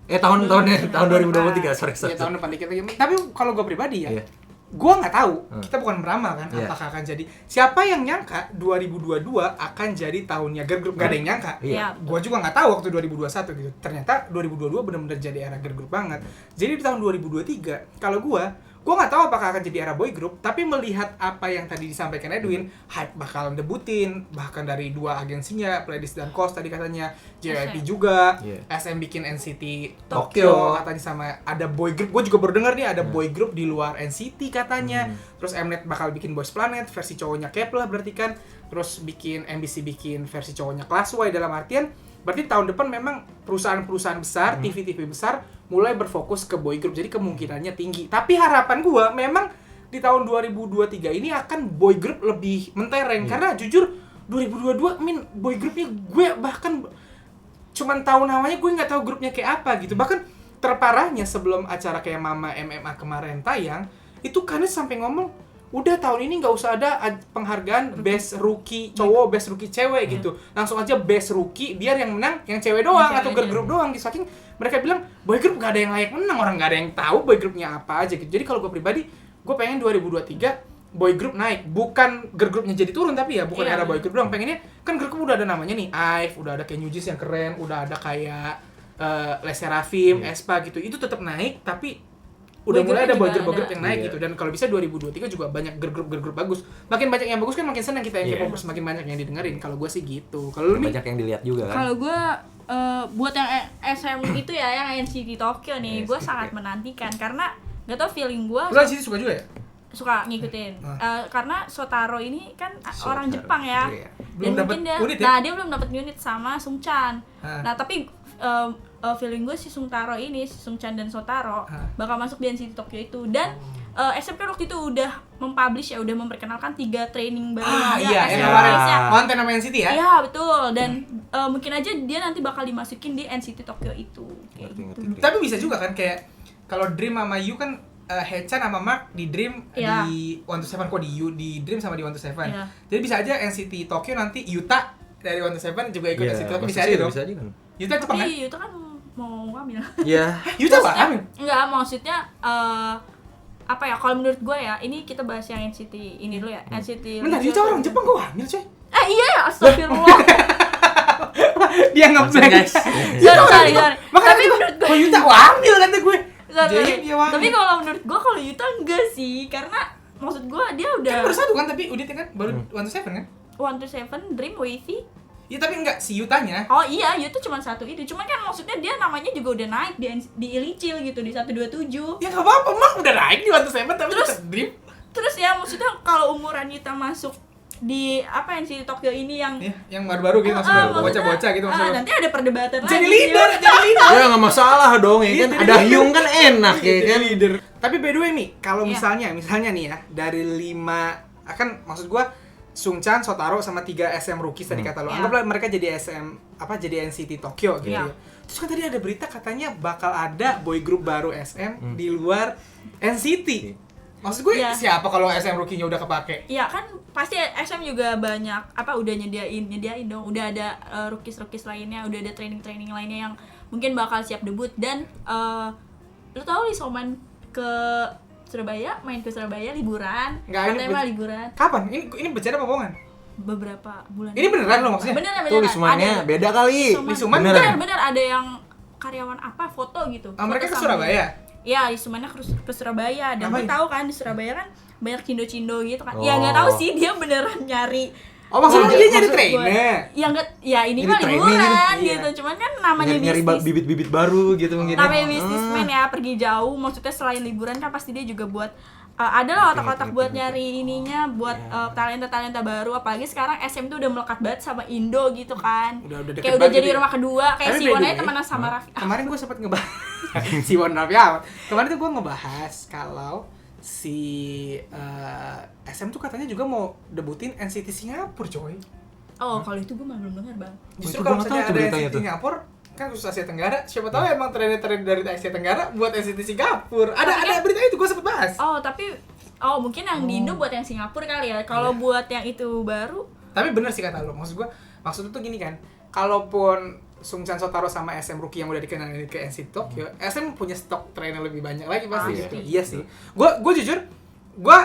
Tahun 2023, sorry. Ya, tahun depan dikit lagi. Tapi kalau gue pribadi ya, Iya. gue nggak tahu, kita bukan beramal kan, Iya. apakah akan jadi. Siapa yang nyangka 2022 akan jadi tahunnya girl group? Gak ada yang nyangka. Iya. Gue juga nggak tahu waktu 2021 gitu. Ternyata 2022 benar-benar jadi era girl group banget. Jadi di tahun 2023, kalau gue Gue nggak tahu apakah akan jadi era boy group, tapi melihat apa yang tadi disampaikan Edwin, hype bakalan debutin, bahkan dari 2 agensinya, Pledis dan Cos tadi katanya, JYP juga, SM bikin NCT Tokyo katanya, sama ada boy group. Gue juga baru dengar nih ada boy group di luar NCT katanya. Terus Mnet bakal bikin Boys Planet, versi cowoknya Kepler berarti kan. Terus bikin MBC bikin versi cowoknya Classy, dalam artian berarti tahun depan memang perusahaan-perusahaan besar, TV-TV besar mulai berfokus ke boy group. Jadi kemungkinannya tinggi. Tapi harapan gua memang di tahun 2023 ini akan boy group lebih mentereng. Karena jujur 2022 boy groupnya gue bahkan cuman tahu namanya, gue nggak tahu grupnya kayak apa gitu. Bahkan terparahnya sebelum acara kayak Mama MMA kemarin tayang, itu Kanes sampai ngomong, udah tahun ini nggak usah ada penghargaan best rookie cowok, best rookie cewek gitu. Langsung aja best rookie, biar yang menang yang cewek doang atau girl group doang gitu. Saking mereka bilang boy group nggak ada yang layak menang, orang nggak ada yang tahu boy groupnya apa aja gitu. Jadi kalau gue pribadi, gue pengen 2023 boy group naik, bukan girl groupnya jadi turun, tapi ya bukan era boy group doang. Pengennya kan girl group udah ada namanya nih, IVE, udah ada kayak New Jeans yang keren, udah ada kayak Les Seraphim, aespa gitu. Itu tetap naik, tapi udah mulai ada boy group yang naik gitu. Dan kalau bisa 2023 juga banyak girl group bagus. Makin banyak yang bagus kan makin senang kita yang K-popers, makin banyak yang didengerin. Kalau gue sih gitu. Kalau lu banyak yang dilihat juga kan. Kalau gue buat yang SM itu ya, yang NCT Tokyo nih, gue sangat menantikan karena nggak tau feeling gue. Lu NCT suka juga ya? Suka ngikutin. Karena Shotaro ini kan orang Jepang ya. Belum Dan dapet mungkin unit ya? Nah, dia belum dapat unit sama Sungchan. Nah, tapi feeling gue si Sungtaro ini, si Sungchan dan Shotaro bakal masuk di NCT Tokyo itu. Dan SM kan waktu itu udah mempublish ya, udah memperkenalkan 3 training baru. Iya, yang kemarin konten sama NCT ya? Iya, betul. Dan mungkin aja dia nanti bakal dimasukin di NCT Tokyo itu. Kayak gitu. Tapi bisa juga kan kayak kalau Dream sama Yu kan Haechan sama Mark di Dream di 127, kok di Dream sama di 127. Jadi bisa aja NCT Tokyo nanti Yuta dari 127 juga ikut NCT Tokyo, bisa aja dong. Bisa aja kan. Yuta Jepang kan? Yuta kan mau ngambil. Iya. Yuta apa? Amin. Enggak, maksudnya apa ya, kalau menurut gue ya, ini kita bahas yang NCT ini dulu ya. NCT Bentar, Yuta orang Jepang kok hamil coy? Iya ya, astagfirullah. Dia ngeblank guys. Sorry. Makanya menurut gue Yuta hamil kata gue. Tapi kalau menurut gue, kalau Yuta enggak sih, karena maksud gue dia udah kan baru 1 kan, tapi uditnya kan baru 127 kan? 127 Dream Wavy. Iya, tapi enggak si Yutanya. Oh iya, Yuta cuma 1 itu. Cuman kan maksudnya dia namanya juga udah naik di Illicil gitu, di 127. Ya enggak apa-apa, Mak udah naik di 127 tapi tetap Dream. Terus ya maksudnya kalau umuran Yuta masuk di apa yang si Tokyo ini yang baru-baru gitu, maksudnya bocah-bocah gitu maksudnya. Nanti ada perdebatan lagi. Jadi leader. Ya enggak masalah dong ya kan. Ada Hyung kan enak ya kan. Leader. Tapi by the way Mi, kalau misalnya nih ya, dari 5 akan maksud gua Sungchan, Shotaro sama 3 SM rookies tadi kata lo. Anggaplah mereka jadi jadi NCT Tokyo gitu ya. Terus kan tadi ada berita katanya bakal ada boy group baru SM di luar NCT. Maksud gue siapa kalau SM rookie-nya udah kepake? Iya kan pasti SM juga banyak udah nyediain dong. Udah ada rookies lainnya, udah ada training lainnya yang mungkin bakal siap debut. Dan lu tahu Lee Soman main ke Surabaya liburan. Katanya liburan. Kapan? Ini bercanda apa bohongan? Beberapa bulan. Ini beneran lo maksudnya? Beneran. Tuh Lisumannya beda kali. Lisuman bener ada yang karyawan foto gitu. Mereka ke Surabaya? Iya, Lisumannya ke Surabaya. Dan gue tahu kan di Surabaya kan banyak cindo-cindo gitu kan. Ya nggak tahu sih dia beneran nyari. Oh, maksudnya dia nyari trainer? Ya enggak, ya ini mah liburan gitu. Cuman kan namanya nyari bibit-bibit baru gitu mungkin. Namanya bisnismen ya, pergi jauh. Maksudnya selain liburan kan pasti dia juga buat ada lah otak-otak buat nyari ininya, buat talenta-talenta baru. Apalagi sekarang SM tuh udah melekat banget sama Indo gitu kan. Kayak udah jadi rumah kedua. Kayak Siwon aja temenan sama Raffi. Kemarin gue sempat ngebahas Siwon Raffi Ahmad. Kemarin tuh gue ngebahas kalau si SM tuh katanya juga mau debutin NCT Singapura coy. Oh, kalau itu gue malah belum dengar, Bang. Justru kalau misalnya ada NCT Singapura, kan khusus Asia Tenggara, siapa tahu emang trainer-trainer dari Asia Tenggara buat NCT Singapura. Ada berita itu, gue sempet bahas. Mungkin yang di Indo buat yang Singapura kali ya. Kalau buat yang itu baru. Tapi bener sih kata lo, maksudnya tuh gini kan, kalaupun Sungchan, Shotaro sama SM rookie yang udah dikenalin ke NCT Tokyo, SM punya stok trainer lebih banyak lagi pasti. Iya sih. Gue jujur, gue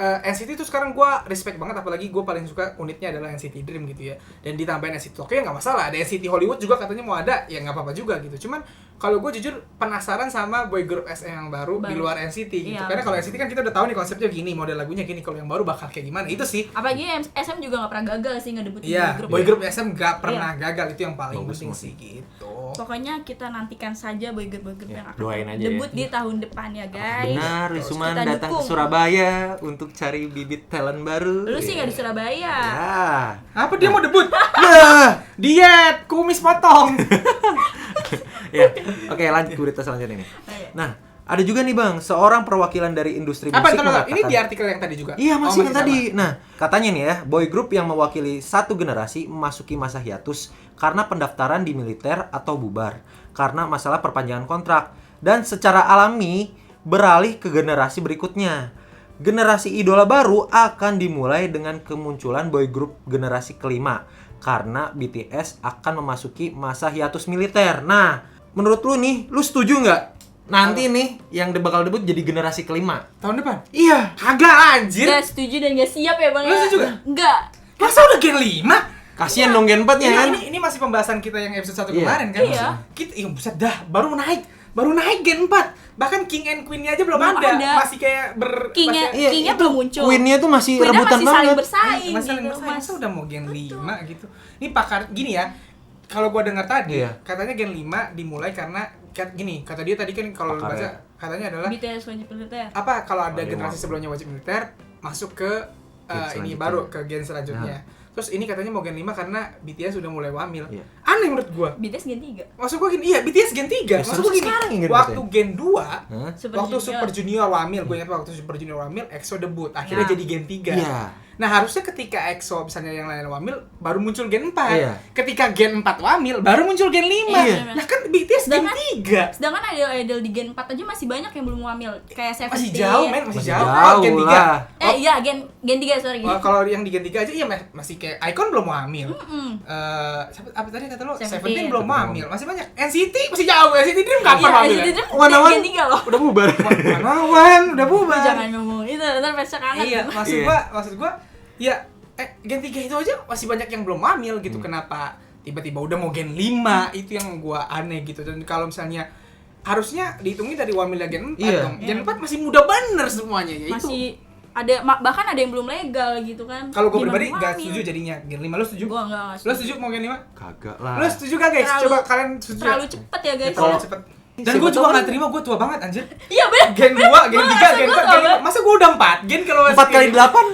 NCT itu sekarang gue respect banget, apalagi gue paling suka unitnya adalah NCT Dream gitu ya. Dan ditambahin NCT Tokyo ya nggak masalah. Ada NCT Hollywood juga katanya mau ada, ya nggak apa-apa juga gitu. Cuman kalau gue jujur penasaran sama boy group SM yang baru di luar NCT gitu. Iya, Karena kalau NCT kan kita udah tahu nih konsepnya gini, model lagunya gini. Kalau yang baru bakal kayak gimana? Itu sih. Apalagi SM juga nggak pernah gagal sih ngedebut di Iya, grup. boy group SM nggak pernah gagal, itu yang paling Bagus penting banget. sih gitu. Pokoknya kita nantikan saja boy group Ya, yang akan doain aja debut ya. di tahun depan ya guys. Benar, Risuman Kita datang ke dukung. Surabaya untuk cari bibit talent baru. Lu sih nggak di Surabaya. Ya. Apa dia mau debut? Nah. Diet, kumis potong. Ya. Oke, lanjut ke berita selanjutnya nih. Ayo. Nah, ada juga nih Bang, seorang perwakilan dari industri musik Apa bentar, mengatakan. ini di artikel yang tadi juga? Iya, masih yang sama. tadi. Nah, katanya nih ya, boy group yang mewakili satu generasi memasuki masa hiatus karena pendaftaran di militer atau bubar karena masalah perpanjangan kontrak dan secara alami beralih ke generasi berikutnya. Generasi idola baru akan dimulai dengan kemunculan boy group generasi kelima karena BTS akan memasuki masa hiatus militer. Nah, menurut lu nih, lu setuju nggak? Nanti nih yang bakal debut jadi generasi kelima. Tahun depan? Iya. Kagak anjir. Gak setuju dan gak siap ya bang. Lu ya? setuju gak? Enggak. Masa udah Gen 5? Kasihan dong Gen 4 ya kan? Ini masih pembahasan kita yang episode 1 Iya. kemarin kan? Iya. Kita, buset dah, baru naik Gen 4. Bahkan King and Queen-nya aja belum Belum ada. ada. Masih kayak King-nya Iya, King-nya belum muncul. Queen-nya tuh masih Queen-nya rebutan masih saling banget. bersaing Masa gitu, masa udah mau Gen 5 gitu. Ini pakar gini ya. Kalau gua dengar tadi, Iya. katanya Gen 5 dimulai karena gini, kata dia tadi kan kalau Pakar baca ya. katanya adalah BTS wajib militer. apa kalau ada Oh, dia generasi mau. sebelumnya wajib militer masuk ke ini Gen selanjutnya. baru ke gen selanjutnya. Terus ini katanya mau Gen 5 karena BTS sudah mulai wamil. Iya. Aneh menurut gua. BTS Gen 3. Maksud gua gini, iya BTS Gen 3. Ya, Maksud gua gini, sekarang yang Gen waktu 4 Gen 2, Hah? waktu Super Junior wamil, gue ingat waktu Super Junior wamil, EXO debut, akhirnya Ya. jadi Gen 3. Iya. Nah harusnya ketika EXO misalnya yang lain wamil, baru muncul Gen 4. Iya. Ketika Gen 4 wamil, baru muncul Gen 5. Iya. Nah kan BTS Gen Sedangkan- 3. Sedangkan idol di Gen 4 aja masih banyak yang belum hamil. Kayak Masih Seventeen. jauh men, masih Masih jauh. jauh Gen 3. lah. Iya, Gen 3 sorry. Kalau yang di Gen 3 aja iya masih kayak Icon belum mau hamil. Mm-mm. Apa tadi kata lo? Seventeen. Seventeen belum mau hamil. Masih banyak. NCT masih jauh. NCT Dream kapan Iya, hamil? NCT Dream Wanawan Gen 3 loh. udah bubar. Manawan udah bubar. Jangan ngomong itu, ntar fansnya kangen. Iya, maksud Iya. gua ya Gen 3 itu aja masih banyak yang belum hamil gitu. Kenapa tiba-tiba udah mau Gen 5? Itu yang gua aneh gitu. Dan kalau misalnya harusnya dihitungin dari wamilnya Gen 4 Iya. dong. Gen 4 masih muda bener semuanya ya itu. Masih ada bahkan ada yang belum legal gitu kan. Kalau gua Gimana pribadi mau nggak hamil? setuju jadinya Gen 5. Lu setuju? Gua enggak Lu setuju mau Gen 5? Kagak lah. Lu setuju gak guys? Terlalu- Coba kalian setuju. Terlalu cepet ya guys. Terlalu Ya. cepet. Dan Siapa gue tahu juga kan- gak terima, gue tua banget anjir. Iya bener. Gen 2, Gen 3, Gen 4, Gen 5. Masa gue udah 4 Gen kalau 4 kali 8.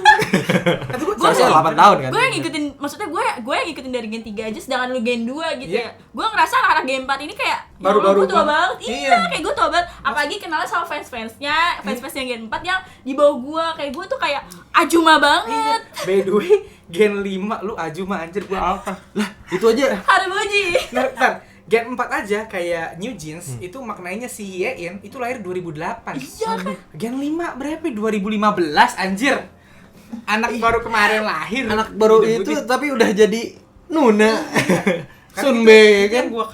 Kata gue Seharusnya 8 tahun kan. Gue yang ngikutin, maksudnya gue yang ngikutin dari Gen 3 aja, sedangkan lu Gen 2 gitu Iya. ya. Gue ngerasa anak-anak Gen 4 ini kayak Baru-baru gue tua banget. banget. Iya. Iya, kayak gue tua banget. Apalagi kenal sama fans-fansnya, fans-fans yang Gen 4 yang di bawah gue. Kayak gue tuh kayak ajuma banget. By the way, Gen 5 lu Ajuma anjir gue apa? Lah, itu aja. Harboji. Ntar, Gen 4 aja kayak New Jeans itu maknanya si Hyein itu lahir 2008. Iya kan? Gen 5 berapa? 2015 anjir. Anak baru kemarin lahir. Anak baru itu Didebutin. tapi udah jadi Nuna. Kan Sunbe itu kan. yang gue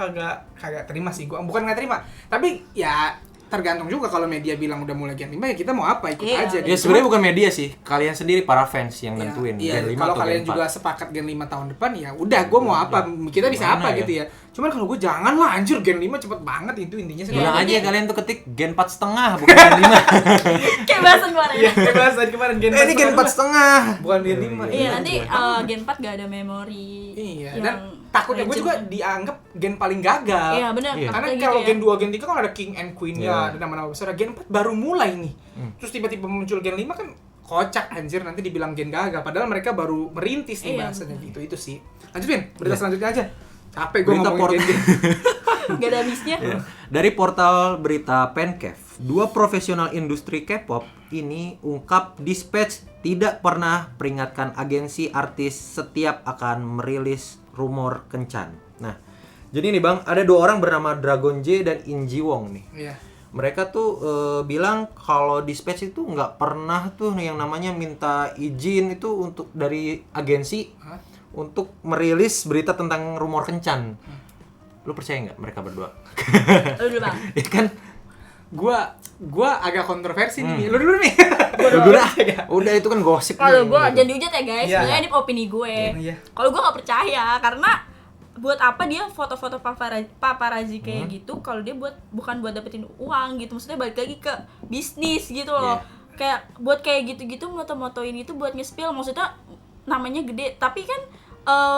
kagak terima sih, gue bukan nggak terima, tapi ya tergantung juga kalau media bilang udah mulai Gen 5 ya kita mau apa ikut Iya. aja Ya sebenarnya bukan media sih, kalian sendiri para fans yang Ya, nentuin iya, Gen 5 kalau atau kalian Gen 4. juga sepakat Gen 5 tahun depan ya udah gue mau apa kita bisa Gimana apa ya? gitu ya. Cuman kalau gue jangan lah anjir Gen 5 cepet banget itu intinya sih. Bilang Iya, aja jadi- kalian tuh ketik Gen 4,5 bukan Gen 5. Kayak bahasan kemarin. Iya, kayak bahas tadi kemarin Gen 4 Ini Gen 4,5. bukan Gen 5. Iya, nanti Gen 4 gak ada memori. Iya, yang dan takutnya gue legend. juga dianggap gen paling gagal. Iya, benar. Iya. Karena takutnya kalau gitu Gen ya. 2, Gen 3 kan ada King and Queen-nya, Iya. ada nama-nama besar. Gen 4 baru mulai nih. Terus tiba-tiba muncul Gen 5 kan kocak anjir, nanti dibilang gen gagal. Padahal mereka baru merintis nih Iya, bahasanya betul. gitu. Itu sih. Lanjutin, berita Iya. selanjutnya aja. Capek gue Berita ngomongin gen. Gak ada habisnya. Ya. Dari portal berita Penkev, 2 profesional industri K-pop ini ungkap Dispatch tidak pernah peringatkan agensi artis setiap akan merilis rumor kencan. Nah, jadi nih Bang, ada 2 orang bernama Dragon J dan In Ji Wong nih. Iya. Mereka tuh bilang kalau Dispatch itu nggak pernah tuh yang namanya minta izin itu untuk dari agensi Hah? untuk merilis berita tentang rumor kencan. Lu percaya nggak mereka berdua? Lu dulu bang. Ya kan Gua agak kontroversi nih. Lu dulu nih. Udah itu kan gosip. Kalau nih, gue gitu. jangan dihujat ya guys, Iya. sebenarnya ini opini gue. Iya. Kalau gue nggak percaya karena buat apa dia foto-foto paparazzi kayak gitu kalau dia bukan buat dapetin uang gitu, maksudnya balik lagi ke bisnis gitu loh. Kayak buat kayak gitu-gitu moto-motoin itu buat nge-spill, maksudnya namanya gede tapi kan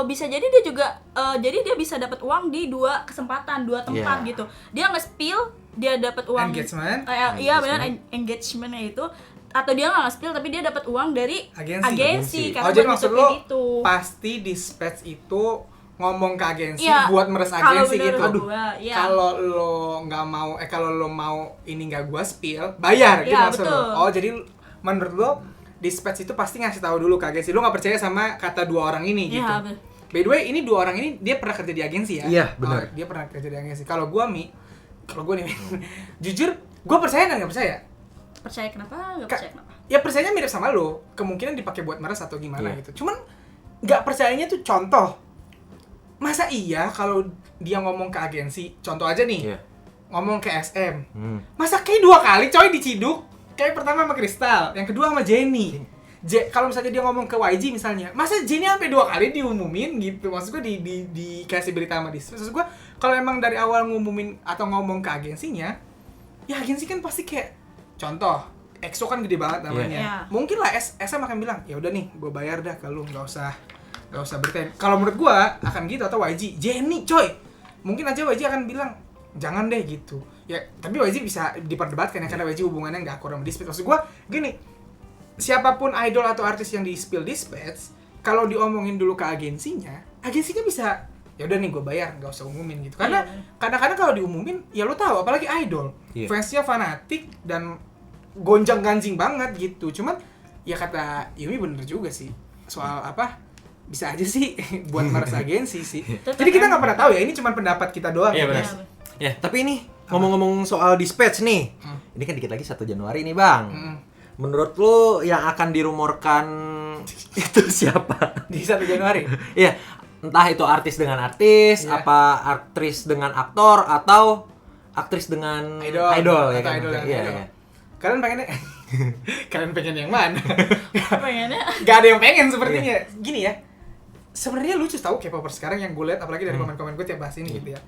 bisa jadi dia juga jadi dia bisa dapat uang di dua kesempatan, dua tempat gitu. Dia nge-spill, dia dapat uang Engagement. iya benar, engagementnya itu, atau dia nggak nge-spill tapi dia dapat uang dari agensi karena jadi buat maksud nutupin lo itu. pasti Dispatch itu ngomong ke agensi Iya, buat meres kalau agensi menurut gitu. gua, iya. Kalau lo nggak mau kalau lo mau ini nggak gua spill, bayar gitu Iya, maksud betul. lo. Oh, jadi menurut lo Dispatch itu pasti ngasih tahu dulu ke agensi. Lo nggak percaya sama kata dua orang ini gitu. Iya, betul. By the way, ini dua orang ini dia pernah kerja di agensi ya? Iya, benar. Oh, dia pernah kerja di agensi. Kalau gua nih jujur gua percaya dan nggak percaya. Percaya kenapa? Nggak percaya kenapa? Ya percayanya mirip sama lo, kemungkinan dipakai buat meres atau gimana Iya. gitu. Cuman nggak percayanya tuh contoh. Masa iya kalau dia ngomong ke agensi, contoh aja nih, Iya. ngomong ke SM. Masa kayak 2 kali coy diciduk? Kayak pertama sama Kristal, yang kedua sama Jenny. Kalau misalnya dia ngomong ke YG misalnya, masa Jenny sampai 2 kali diumumin gitu? Maksud gue dikasih berita sama Dispatch. Maksud gue kalau emang dari awal ngumumin atau ngomong ke agensinya, ya agensi kan pasti kayak contoh, EXO kan gede banget namanya. Iya. Mungkin lah SM akan bilang, ya udah nih, gue bayar dah ke lu, nggak usah beritain. Kalau menurut gue akan gitu, atau YG, Jenny coy, mungkin aja YG akan bilang jangan deh gitu. Ya, tapi YG bisa diperdebatkan ya karena YG hubungannya nggak akur sama Dispatch. Maksud gue gini, siapapun idol atau artis yang di spill Dispatch, kalau diomongin dulu ke agensinya bisa ya udah nih gue bayar, nggak usah umumin gitu. Karena kadang-kadang kalau diumumin, ya lo tahu, apalagi idol, fansnya fanatik dan gonjang-ganjing banget gitu. Cuman ya kata Yumi bener juga sih soal apa, bisa aja sih buat meres agensi sih. Jadi kita nggak pernah tahu ya, ini cuma pendapat kita doang. Iya, benar. Iya. Ya, tapi ini ngomong-ngomong soal Dispatch nih. Ini kan dikit lagi 1 Januari nih, Bang. Menurut lu yang akan dirumorkan itu siapa? Di 1 Januari. Iya, entah itu artis dengan artis, Iya. apa aktris dengan aktor, atau aktris dengan idol ya atau kan? idol dengan Iya, idol. iya. Kalian pengennya kalian pengen yang mana? Pengennya Gak ada yang pengen sepertinya. Gini ya, sebenarnya lucu tahu K-popers sekarang yang gue lihat, apalagi dari komen-komen gue tiap bahas ini gitu ya.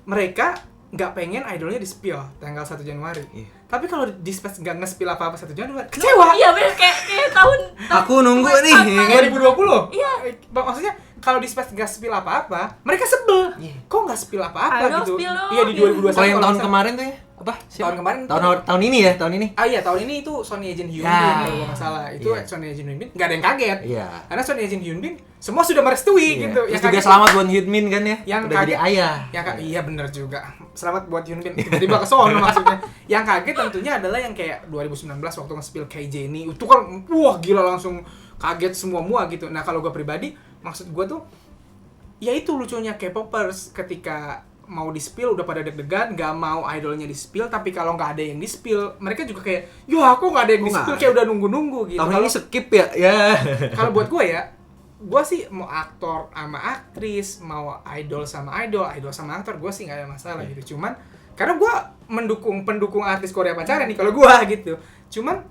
Mereka nggak pengen idolnya di-spill tanggal 1 Januari. Tapi kalau Dispatch nggak nge-spill apa-apa 1 Januari, kecewa! iya bener, kayak tahun Aku nunggu nih. 2020. Iya. Maksudnya kalau Dispatch nggak spill apa-apa, mereka sebel. Kok nggak spill apa-apa Ayo, gitu? spill dong. Iya di 2021. Kalau yang tahun kalau nggak salah. kemarin tuh ya? Apa? Siapa? Tahun kemarin Tahun ini ya, tahun ini. Ah iya, tahun ini itu Sony Agent Hyunbin Ya. kalau nggak salah. Itu Iya. Sony Agent Hyunbin, nggak ada yang kaget. Iya. Karena Sony Agent Hyunbin semua sudah merestui Iya. gitu. Terus Yang juga kaget- selamat buat Hyunmin kan ya? Yang Udah jadi kaget- ayah. iya bener juga. Selamat buat Hyunbin. Tiba-tiba ke sono maksudnya. Yang kaget tentunya adalah yang kayak 2019 waktu nge-spill kayak Jenny. Itu kan wah gila, langsung kaget semua gitu. Nah, kalau gue pribadi, maksud gue tuh ya itu lucunya K-popers ketika mau di-spill udah pada deg-degan, nggak mau idolnya di-spill, tapi kalau nggak ada yang di-spill, mereka juga kayak, ya aku nggak ada yang Kok di-spill, nggak kayak udah nunggu-nunggu gitu. Tahun Kalau ini skip ya? Ya. kalau buat gue ya, gue sih mau aktor sama aktris, mau idol sama aktor, gue sih nggak ada masalah gitu. Cuman karena gue pendukung artis Korea pacaran nih kalau gue gitu. Cuman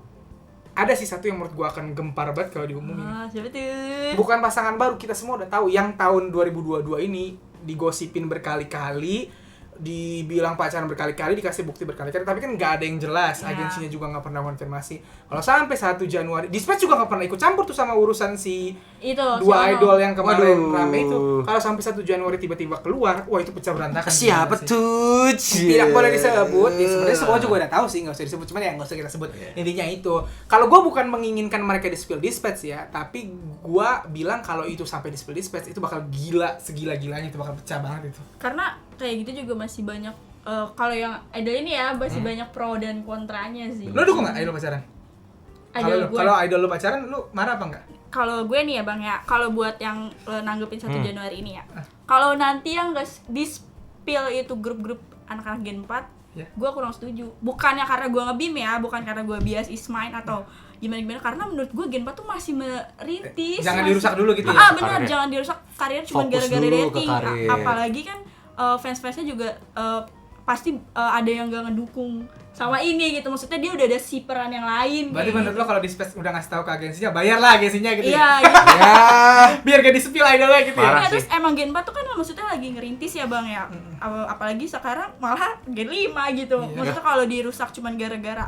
ada sih satu yang menurut gue akan gempar banget kalau diumumin. siapa tuh? Bukan pasangan baru, kita semua udah tahu. Yang tahun 2022 ini digosipin berkali-kali, dibilang pacaran berkali-kali, dikasih bukti berkali-kali, tapi kan nggak ada yang jelas. Iya. Agensinya juga nggak pernah konfirmasi. Kalau sampai 1 Januari, Dispatch juga nggak pernah ikut campur tuh sama urusan si Itu dua si Ono. idol yang kemarin Waduh. rame itu. Kalau sampai 1 Januari tiba-tiba keluar, wah itu pecah berantakan. Siapa Gimana sih? tuh? Tidak boleh disebut. Ya, sebenarnya semua juga udah tahu sih, nggak usah disebut. Cuman ya nggak usah kita sebut. Intinya itu. Kalau gue bukan menginginkan mereka di spill Dispatch ya, tapi gue bilang kalau itu sampai di spill Dispatch itu bakal gila, segila-gilanya, itu bakal pecah banget itu. Karena kayak gitu juga masih banyak kalau yang idol ini ya masih banyak pro dan kontranya sih. Lo dukung nggak idol pacaran? Idol gue. Kalau idol lo pacaran, lo marah apa nggak? Kalau gue nih ya Bang ya, kalau buat yang nanggepin 1 Januari ini ya. Kalau nanti yang di spill itu grup-grup anak-anak Gen 4, Ya. gue kurang setuju. Bukannya karena gue nge-beam ya, bukan karena gue bias is mine atau gimana-gimana, karena menurut gue Gen 4 tuh masih merintis. Jangan masih- dirusak dulu gitu ya? Benar, karirnya. jangan dirusak karir cuma Fokus gara-gara dulu ke dating. karir. Apalagi kan fans-fansnya juga pasti ada yang gak ngedukung sama ini gitu. Maksudnya dia udah ada si peran yang lain. Berarti kayak menurut gitu. lo kalau di Space udah ngasih tahu ke agensinya, bayarlah agensinya gitu. Iya Ya. gitu. Ya. Biar gak di-spill idolnya gitu ya. Parah Nah, sih. terus emang Gen 4 tuh kan maksudnya lagi ngerintis ya Bang ya. Apalagi sekarang malah Gen 5 gitu. Iya. Maksudnya kalau dirusak cuman gara-gara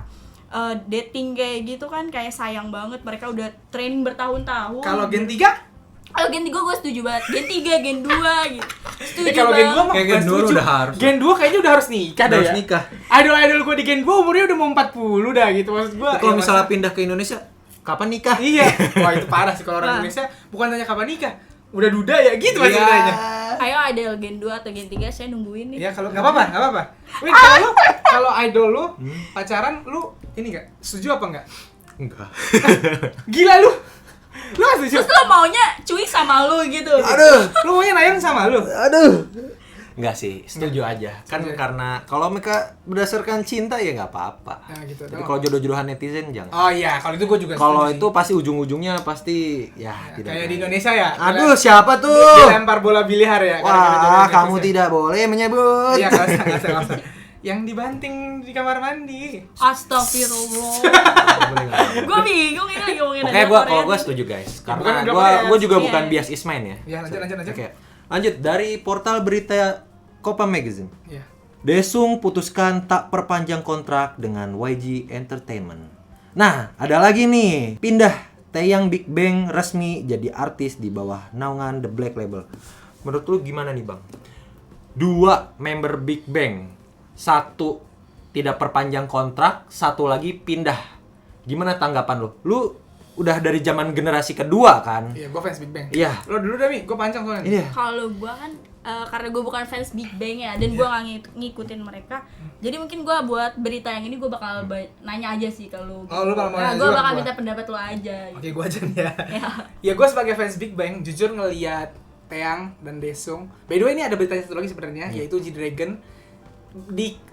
dating kayak gitu kan kayak sayang banget. Mereka udah training bertahun-tahun. Kalau Gen 3? Kalau Gen 3 gue setuju banget. Gen 3, Gen 2 gitu. Setuju Kalau Gen 2 banget. mah Kayak Gen gak 2 setuju. udah harus. Gen 2 kayaknya udah harus nikah dah Harus ya. nikah. Idol-idol gue di Gen 2 umurnya udah mau 40 dah gitu maksud gue. Kalau misalnya pindah ke Indonesia, kapan nikah? Iya. Wah itu parah sih kalau orang Nah. Indonesia bukan tanya kapan nikah. Udah duda ya gitu Iya. maksudnya. Ayo idol Gen 2 atau Gen 3 saya nungguin nih. Iya kalau enggak apa-apa. Wih, kalau idol lu pacaran lu ini enggak setuju apa enggak? Enggak. Gila lu. Lu gak setuju? Terus lo maunya cuy sama lu gitu. Aduh. Lu maunya Nayang sama lu? Aduh. Enggak sih, setuju aja. Kan Setuju. karena kalau mereka berdasarkan cinta ya nggak apa-apa. Nah gitu. Tapi kalau jodoh-jodohan netizen jangan. Oh iya, kalau itu gue juga Kalau setuju itu pasti ujung-ujungnya pasti ya sih. tidak. Kayak di Indonesia ya. Aduh, siapa tuh? Dilempar bola biliar ya. gara-gara jodoh Wah, netizen. kamu tidak boleh menyebut. Iya, nggak usah. Yang dibanting di kamar mandi. Astagfirullah. Boleh nggak? Gue bingung ini lagi ngomongin Oke, kalau gue setuju guys. bukan Karena udah gue Korea. juga Iya. bukan bias Ismail ya. Ya, lanjut. Oke. Lanjut dari portal berita Copa Magazine. Iya. Daesung putuskan tak perpanjang kontrak dengan YG Entertainment. Nah, ada lagi nih. Pindah Taeyang Big Bang resmi jadi artis di bawah naungan The Black Label. Menurut lu gimana nih, Bang? 2 member Big Bang. 1 tidak perpanjang kontrak, 1 lagi pindah. Gimana tanggapan lu? Lu udah dari zaman generasi kedua kan? Iya, gue fans Big Bang. Iya. Lo dulu dah, Mi. Gue panjang soalnya. Iya. Kalau gue kan karena gue bukan fans Big Bang ya dan gue gak ngikutin mereka, jadi mungkin gue buat berita yang ini gue bakal nanya aja sih kalau Oh, lu bakal mau nanya gue juga bakal gua. minta pendapat lo aja gitu. Oke, gue aja nih ya. Ya. Ya, gue sebagai fans Big Bang, jujur ngeliat Taeyang dan Daesung. By the way, ini ada beritanya satu lagi sebenarnya, yaitu G-Dragon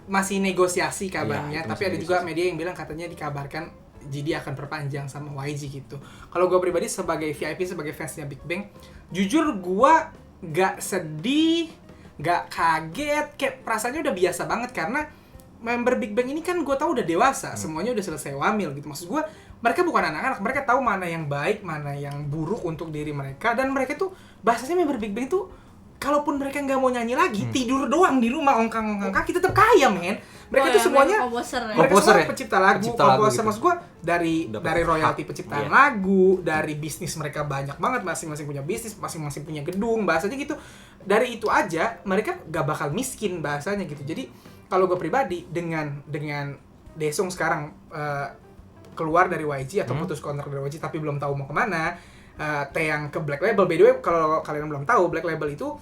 masih negosiasi kabarnya, Iya, itu tapi masih ada juga media yang bilang katanya dikabarkan GD akan perpanjang sama YG gitu. Kalau gue pribadi sebagai VIP, sebagai fansnya Big Bang, jujur gue gak sedih, gak kaget, kayak perasaannya udah biasa banget karena member Big Bang ini kan gue tahu udah dewasa, semuanya udah selesai wamil gitu. Maksud gue, mereka bukan anak-anak, mereka tahu mana yang baik, mana yang buruk untuk diri mereka, dan mereka tuh bahasanya member Big Bang tuh kalaupun mereka nggak mau nyanyi lagi, tidur doang di rumah ongkang-ongkang kaki tetap kaya, men. Mereka tuh semuanya komposer ya. mereka Komposer semua ya? pencipta lagu, Pencipta lagu komposer. gitu. Maksud gua dari Dapat royalti hak. penciptaan Iya. lagu, dari bisnis mereka banyak banget, masing-masing punya bisnis, masing-masing punya gedung, bahasanya gitu. Dari itu aja mereka gak bakal miskin bahasanya gitu. Jadi kalau gue pribadi dengan Daesung sekarang keluar dari YG atau putus kontrak dari YG tapi belum tahu mau kemana, Taeyang ke Black Label. By the way, kalau kalian belum tahu, Black Label itu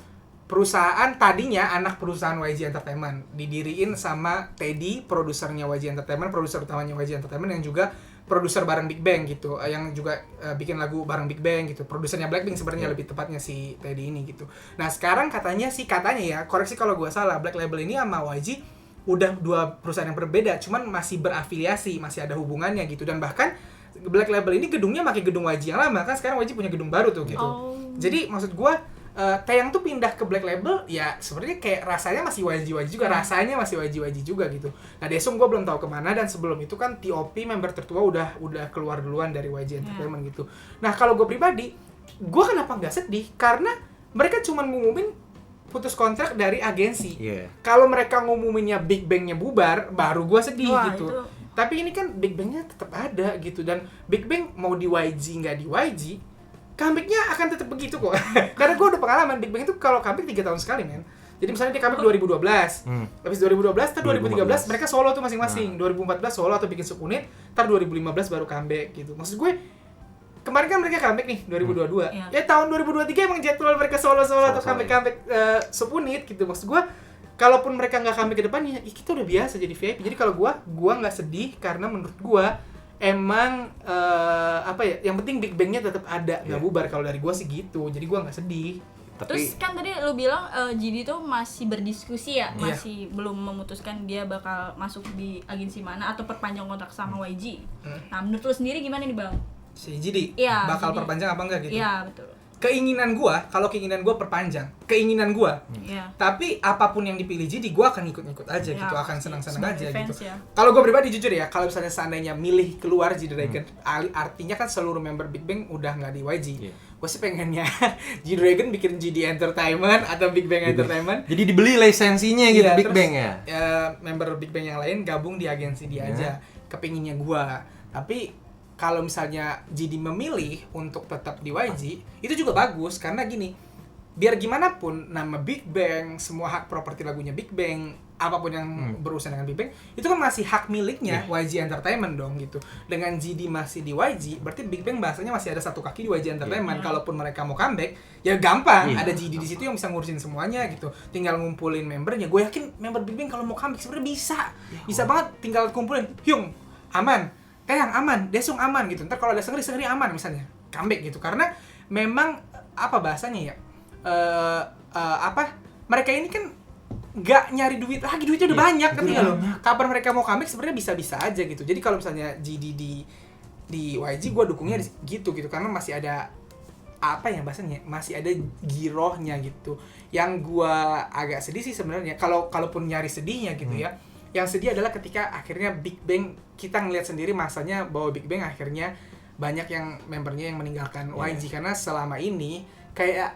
perusahaan tadinya anak perusahaan YG Entertainment, didiriin sama Teddy, produsernya YG Entertainment, produser utamanya YG Entertainment yang juga produser bareng Big Bang gitu, yang juga bikin lagu bareng Big Bang gitu. Produsernya Blackpink sebenarnya lebih tepatnya si Teddy ini gitu. Nah, sekarang katanya ya, koreksi kalau gua salah, Black Label ini sama YG udah 2 perusahaan yang berbeda, cuman masih berafiliasi, masih ada hubungannya gitu. Dan bahkan Black Label ini gedungnya pakai gedung YG yang lama, kan sekarang YG punya gedung baru tuh gitu. Oh. Jadi maksud gua Taeyang tuh pindah ke Black Label ya sebenarnya kayak rasanya masih YG juga, rasanya masih YG juga gitu. Nah, Daesung gua belum tahu kemana, dan sebelum itu kan T.O.P member tertua udah keluar duluan dari YG Entertainment gitu. Nah, kalau gua pribadi, gua kenapa nggak sedih? Karena mereka cuma ngumumin putus kontrak dari agensi. Iya. Kalau mereka ngumuminnya Big Bang-nya bubar, baru gua sedih Wah, gitu. itu- Tapi ini kan Big Bang-nya tetap ada gitu, dan Big Bang mau di YG nggak di YG, comeback-nya akan tetap begitu kok. Karena gue udah pengalaman Big Bang itu kalau comeback 3 tahun sekali, men. Jadi misalnya dia comeback 2012. Habis 2012, ntar 2013 mereka solo tuh masing-masing. 2014 solo atau bikin subunit, ntar 2015 baru comeback gitu. Maksud gue, kemarin kan mereka comeback nih 2022. Iya. Ya tahun 2023 emang jadwal mereka solo-solo atau comeback subunit gitu. Maksud gue, kalaupun mereka nggak comeback ke depannya, ya kita udah biasa jadi VIP. Jadi kalau gua nggak sedih karena menurut gua emang apa ya, yang penting Big Bang-nya tetap ada, nggak bubar. Kalau dari gua sih gitu, jadi gua nggak sedih. Terus kan tadi lu bilang GD tuh masih berdiskusi ya, Iya. masih belum memutuskan dia bakal masuk di agensi mana atau perpanjang kontrak sama YG. Nah, menurut lu sendiri gimana nih, Bang? Si GD Iya, bakal GD. perpanjang apa enggak gitu? Iya, betul. keinginan gua, kalau keinginan gua perpanjang, keinginan gua. Iya. Tapi apapun yang dipilih GD, gua akan ikut-ikut aja Ya, gitu, akan senang-senang aja sebagai gitu. fans ya. Kalau gua pribadi jujur ya, kalau misalnya seandainya milih keluar G-Dragon, artinya kan seluruh member Big Bang udah nggak di YG. Iya. Gue sih pengennya G-Dragon bikin GD Entertainment atau Big Bang Entertainment. Jadi dibeli lisensinya gitu Iya, Big terus, Bang ya. Member Big Bang yang lain gabung di agensi dia aja. Kepinginnya gua. Tapi kalau misalnya GD memilih untuk tetap di YG, itu juga bagus karena gini, biar gimana pun nama Big Bang, semua hak properti lagunya Big Bang, apapun yang berurusan dengan Big Bang, itu kan masih hak miliknya YG Entertainment dong gitu. Dengan GD masih di YG, berarti Big Bang bahasanya masih ada satu kaki di YG Entertainment. Kalaupun mereka mau comeback, ya gampang. Ada GD di situ yang bisa ngurusin semuanya gitu. Tinggal ngumpulin membernya. Gue yakin member Big Bang kalau mau comeback sebenarnya bisa. Bisa banget tinggal kumpulin. Hyung, aman. Kayak aman, Daesung aman gitu. Ntar kalau ada Seungri aman misalnya, comeback gitu. Karena memang apa bahasanya ya? Mereka ini kan nggak nyari duit lagi, duitnya udah banyak kan lo. Kapan mereka mau comeback sebenarnya bisa-bisa aja gitu. Jadi kalau misalnya GD di YG, gue dukungnya gitu karena masih ada apa ya bahasanya, masih ada girohnya gitu. Yang gue agak sedih sih sebenarnya, kalaupun nyari sedihnya gitu ya. Yang sedih adalah ketika akhirnya Big Bang, kita ngelihat sendiri masanya bahwa Big Bang akhirnya banyak yang membernya yang meninggalkan YG karena selama ini kayak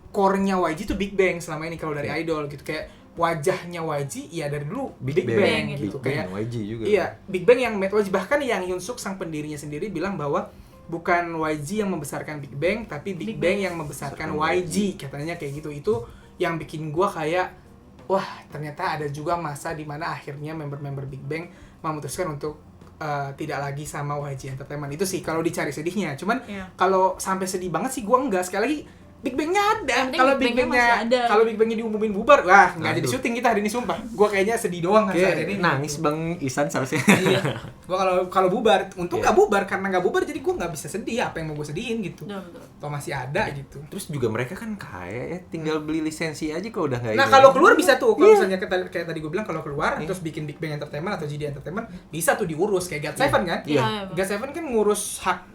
core-nya YG tuh Big Bang selama ini kalau dari idol gitu, kayak wajahnya YG ya dari dulu Big Bang gitu. Big Kayak Bang, YG juga. Iya, Big Bang yang made YG, bahkan yang Hyunsuk sang pendirinya sendiri bilang bahwa bukan YG yang membesarkan Big Bang, tapi Big Bang yang membesarkan YG, katanya kayak gitu. Itu yang bikin gua kayak wah, ternyata ada juga masa di mana akhirnya member-member Big Bang memutuskan untuk tidak lagi sama YG Entertainment. Itu sih kalau dicari sedihnya. Cuman kalau sampai sedih banget sih gua enggak. Sekali lagi Big Bang-nya ada. Kalau Big Bang-nya diumumin bubar, wah nggak jadi syuting kita hari ini sumpah. Gua kayaknya sedih doang saat ini. Nangis Bang Isan seharusnya. Iya. Gua kalau bubar, untung nggak bubar, karena nggak bubar jadi gua nggak bisa sedih. Apa yang mau gua sedihin gitu? Kalau masih ada gitu. Terus juga mereka kan kaya ya, tinggal beli lisensi aja kalau udah nggak. Nah kalau keluar bisa tuh, kalau misalnya kayak tadi gue bilang, kalau keluar terus bikin Big Bang Entertainment atau GD Entertainment, bisa tuh diurus kayak GOT7 kan? GOT7 kan ngurus hak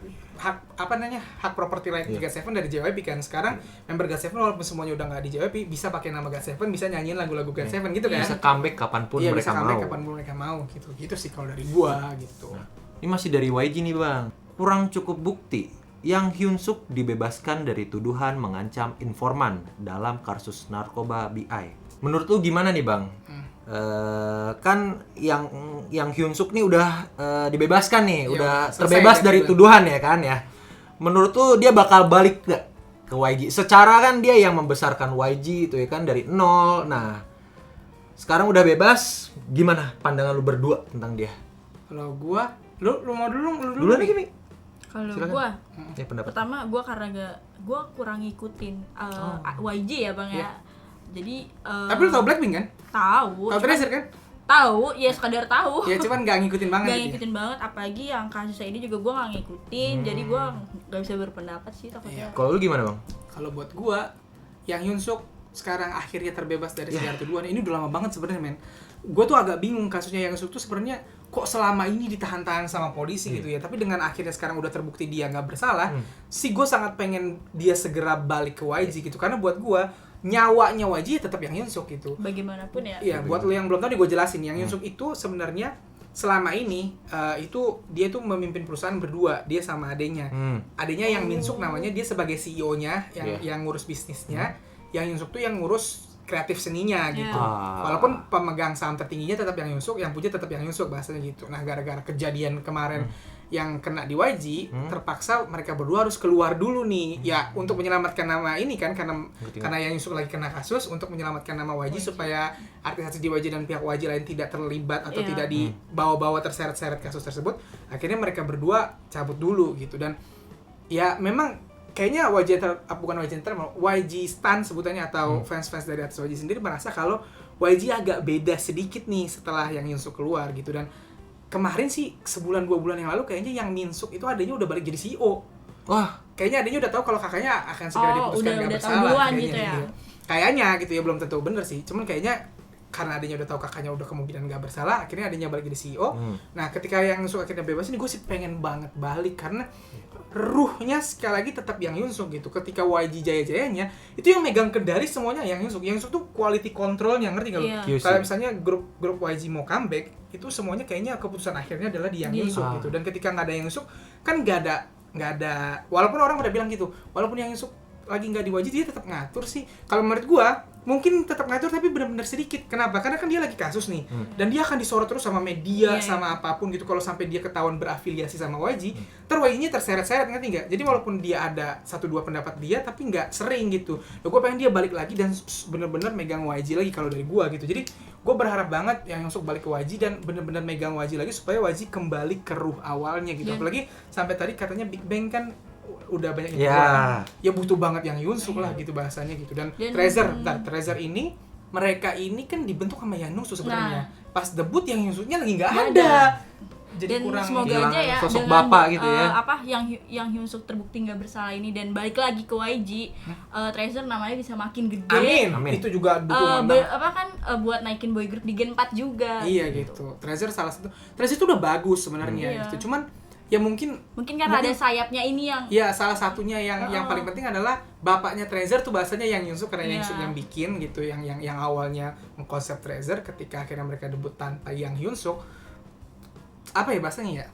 properti lain GOT7 dari JYP kan. Sekarang member GOT7 walaupun semuanya udah nggak di JYP, bisa pakai nama GOT7, bisa nyanyiin lagu-lagu GOT7 gitu kan? Bisa comeback kapanpun mereka bisa mau. kapanpun mereka mau gitu sih kalau dari gua gitu. Ini masih dari YG nih Bang. Kurang cukup bukti yang Hyunsuk dibebaskan dari tuduhan mengancam informan dalam kasus narkoba BI. Menurut lu gimana nih Bang? Kan yang Hyunsuk nih udah dibebaskan nih, udah terbebas dari tuduhan ya kan ya. Menurut lu dia bakal balik gak ke YG? Secara kan dia yang membesarkan YG itu ya kan dari nol. Nah, sekarang udah bebas, gimana pandangan lu berdua tentang dia? Kalau gua, lu mau dulu nih gini. Kalau Silakan. gua, pendapat. pertama gua karena gua kurang ngikutin YG ya Bang ya. Jadi tapi lu tau Blackpink kan? Tahu. Tau Treasure kan? Tahu, ya sekadar tahu. Ya cuman nggak ngikutin banget. Nggak ngikutin banget, apalagi yang kasusnya ini juga gua nggak ngikutin. Jadi gua nggak bisa berpendapat sih takutnya. Kalau lu gimana Bang? Kalau buat gua, yang Hyunsuk sekarang akhirnya terbebas dari segala tuduhan, ini udah lama banget sebenarnya men. Gua tuh agak bingung kasusnya yang Hyunsuk tuh sebenarnya kok selama ini ditahan-tahan sama polisi gitu ya. Tapi dengan akhirnya sekarang udah terbukti dia nggak bersalah, sih gue sangat pengen dia segera balik ke YG gitu. Karena buat gue, nyawanya YG tetap yang Hyunsuk gitu. Bagaimanapun ya. Iya, buat lo yang belum tahu nih gue jelasin. Yang Hyunsuk itu sebenarnya selama ini itu dia tuh memimpin perusahaan berdua, dia sama adenya. Adenya yang Minsuk namanya, dia sebagai CEO-nya yang ngurus bisnisnya. Yang Hyunsuk tuh yang ngurus kreatif seninya gitu. Walaupun pemegang saham tertingginya tetap yang Hyunsuk, yang punya tetap yang Hyunsuk bahasanya gitu. Nah, gara-gara kejadian kemarin yang kena di YG, terpaksa mereka berdua harus keluar dulu nih. Ya, untuk menyelamatkan nama ini kan, karena yang Hyunsuk lagi kena kasus, untuk menyelamatkan nama YG supaya artis-artis di YG dan pihak YG lain tidak terlibat atau tidak dibawa-bawa terseret-seret kasus tersebut. Akhirnya mereka berdua cabut dulu gitu. Dan ya memang kayaknya YG Stan sebutannya atau fans-fans dari artis YG sendiri merasa kalau YG agak beda sedikit nih setelah yang Hyunsuk keluar gitu. Dan kemarin sih sebulan 2 bulan yang lalu kayaknya yang Minsuk itu adanya udah balik jadi CEO. Wah, kayaknya adanya udah tahu kalau kakaknya akan segera diputuskan nggak bersalah gitu ya. Kayaknya gitu ya, belum tentu bener sih. Cuman kayaknya karena adanya udah tahu kakaknya udah kemungkinan nggak bersalah, akhirnya adanya balik jadi CEO. Nah, ketika yang Hyunsuk akhirnya bebas ini, gue sih pengen banget balik karena ruhnya sekali lagi tetap Yang Hyunsuk gitu. Ketika YG jaya-jayanya, itu yang megang kendali semuanya Yang Hyunsuk. Yang Hyunsuk tuh quality controlnya, ngerti nggak lu? Iya. QC. Kalau misalnya grup YG mau comeback, itu semuanya kayaknya keputusan akhirnya adalah di Yang Iya. Hyunsuk gitu. Dan ketika nggak ada Yang Hyunsuk, kan nggak ada. Walaupun orang udah bilang gitu, walaupun Yang Hyunsuk lagi nggak di YG, dia tetap ngatur sih. Kalau menurut gua, mungkin tetap ngatur tapi benar-benar sedikit. Kenapa? Karena kan dia lagi kasus nih, dan dia akan disorot terus sama media, Iya, sama apapun gitu. Kalau sampai dia ketahuan berafiliasi sama YG, YG-nya terseret-seret, ngerti nggak? Jadi walaupun dia ada 1-2 pendapat dia, tapi nggak sering gitu. Nah, gue pengen dia balik lagi dan bener-bener megang YG lagi kalau dari gua gitu. Jadi gue berharap banget yang Hyunsuk balik ke YG dan bener-bener megang YG lagi supaya YG kembali ke ruh awalnya gitu. Iya. Apalagi sampai tadi katanya Big Bang kan udah banyak yang Ya. keluar. Ya butuh banget yang Hyunsuk lah gitu bahasanya gitu. Dan Treasure ini mereka ini kan dibentuk sama Yang Hyunsuk sebenarnya. Pas debut yang Hyunsuknya lagi nggak Nggak ada. ada. Jadi Dan kurang semoga hilang aja ya sosok dengan bapak gitu ya. yang Hyunsuk terbukti nggak bersalah ini dan balik lagi ke YG, Treasure namanya bisa makin gede. Amin. Itu juga dukungan banget. Buat naikin boy group di Gen 4 juga. Iya gitu. Treasure salah satu. Treasure itu udah bagus sebenarnya Iya. gitu. Cuman ya mungkin karena ada sayapnya ini yang ya salah satunya yang paling penting adalah bapaknya Treasure tuh bahasanya Yang Hyunsuk, karena Yang Iya. Hyunsuk yang bikin gitu, yang awalnya mengkonsep Treasure. Ketika akhirnya mereka debut tanpa Yang Hyunsuk, apa ya bahasanya ya,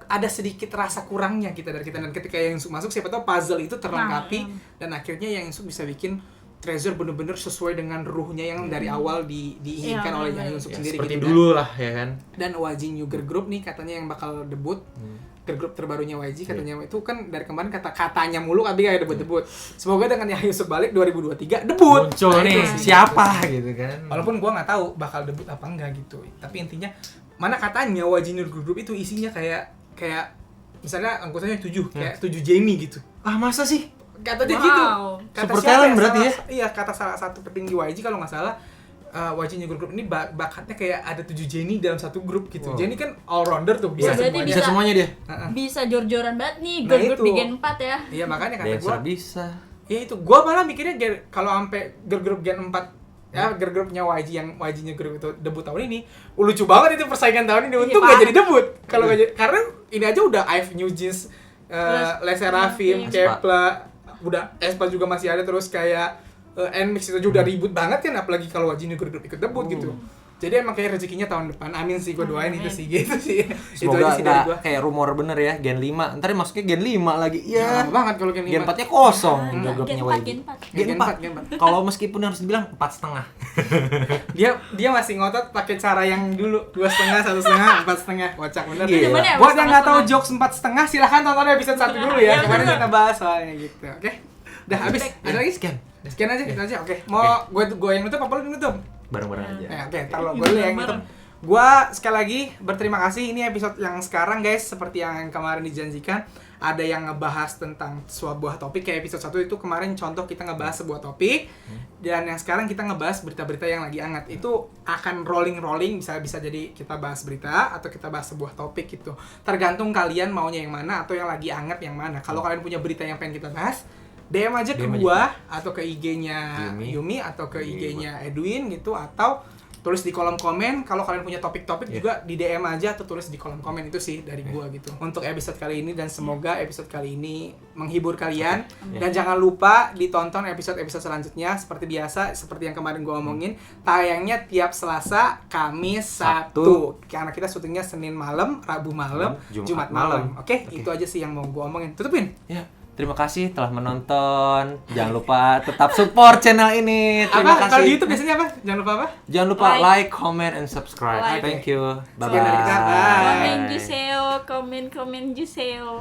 ada sedikit rasa kurangnya dari kita, dan ketika Yang Hyunsuk masuk, siapa tahu puzzle itu terlengkapi dan akhirnya Yang Hyunsuk bisa bikin Treasure bener-bener sesuai dengan ruhnya yang dari awal diinginkan Iya, oleh bener. Yang Hyunsuk Ya, sendiri seperti gitu. dulu lah ya kan. Dan YG New Girl Group nih katanya yang bakal debut, girl group terbarunya YG katanya. Itu kan dari kemarin katanya mulu tapi kayak debut-debut. Semoga dengan Yang Hyunsuk balik 2023 debut. Muncul Nah, nih itu sih. siapa gitu kan. Walaupun gua nggak tahu bakal debut apa enggak gitu. Tapi intinya mana katanya YG New Girl Group itu isinya kayak misalnya anggotanya 7, kayak 7 Jennie gitu. Ah, masa sih? Kata dia Wow. gitu. Kata Super siapa talent yang berarti salah- Iya, kata salah satu petinggi YG kalau nggak salah, YG New Girl Group ini bakatnya kayak ada 7 Jennie dalam satu grup gitu. Wow. Jennie kan all rounder tuh, bisa Wah, berarti semuanya. Bisa semuanya dia. Heeh. bisa jor-joran banget nih Nah, girl group itu. di Gen 4 ya. Iya, makanya kata Dancer gua, bisa. ya itu gua malah mikirnya kalau sampai girl group Gen 4 ya girl groupnya YG yang YG-nya group itu debut tahun ini, lucu banget itu persaingan tahun ini. Untung nggak parah. jadi debut. Kalau nggak jadi, karena ini aja udah IVE, New Jeans, Les Seraphim, Aespa. Kepler, udah Aespa juga masih ada, terus kayak NMIX itu juga udah ribut banget kan, apalagi kalau YG New Girl Group ikut debut gitu. Jadi emang kayak rezekinya tahun depan. Amin sih, gue doain Amin. itu sih gitu sih. Itu Semoga aja sih dari nggak gua. kayak rumor bener ya Gen 5. Ntar masuknya Gen 5 lagi. Ya, Iya. lama banget kalau Gen 5. Gen 4-nya kosong Gen jogotnya 4, YG. Gen 4. Gen 4. Kalau meskipun harus dibilang 4,5. Dia masih ngotot pakai cara yang dulu 2,5, 1,5, 4,5. Kocak bener. Iya. Cuman ya, Buat yang nggak tahu setengah-setengah. jokes 4,5, silahkan tonton episode 1 dulu ya. Iya, Kemarin bener. kita bahas soalnya gitu. Oke. Udah habis. Ada lagi? Sekian. Sekian aja, gitu aja. Oke. Mau gue yang nutup apa lu yang nutup? Bareng-bareng aja. Oke, ntar lo gue dulu yang nutup. Gua sekali lagi berterima kasih. Ini episode yang sekarang guys, seperti yang kemarin dijanjikan, ada yang ngebahas tentang sebuah topik. Kayak episode 1 itu kemarin contoh kita ngebahas sebuah topik, dan yang sekarang kita ngebahas berita-berita yang lagi hangat. Itu akan rolling, bisa jadi kita bahas berita atau kita bahas sebuah topik gitu. Tergantung kalian maunya yang mana atau yang lagi hangat yang mana. Kalau kalian punya berita yang pengen kita bahas, DM aja ke gua atau ke IG-nya Yumi atau ke IG-nya Edwin gitu, atau tulis di kolom komen. Kalau kalian punya topik-topik juga di DM aja atau tulis di kolom komen. Itu sih dari gua gitu untuk episode kali ini, dan semoga episode kali ini menghibur kalian. Dan jangan lupa ditonton episode-episode selanjutnya. Seperti biasa, seperti yang kemarin gua omongin, tayangnya tiap Selasa, Kamis, Sabtu. Karena kita syutingnya Senin malam, Rabu malam, Jumat malam. Oke, itu aja sih yang mau gua omongin. Tutupin. Ya, terima kasih telah menonton. Jangan lupa tetap support channel ini. Terima Apa? Kalau kasih. di YouTube biasanya apa? Jangan lupa apa? Jangan lupa like, comment, and subscribe. Like. Thank you. Bye Sekian dari kita. Bye. Komen Juseo, komen Juseo.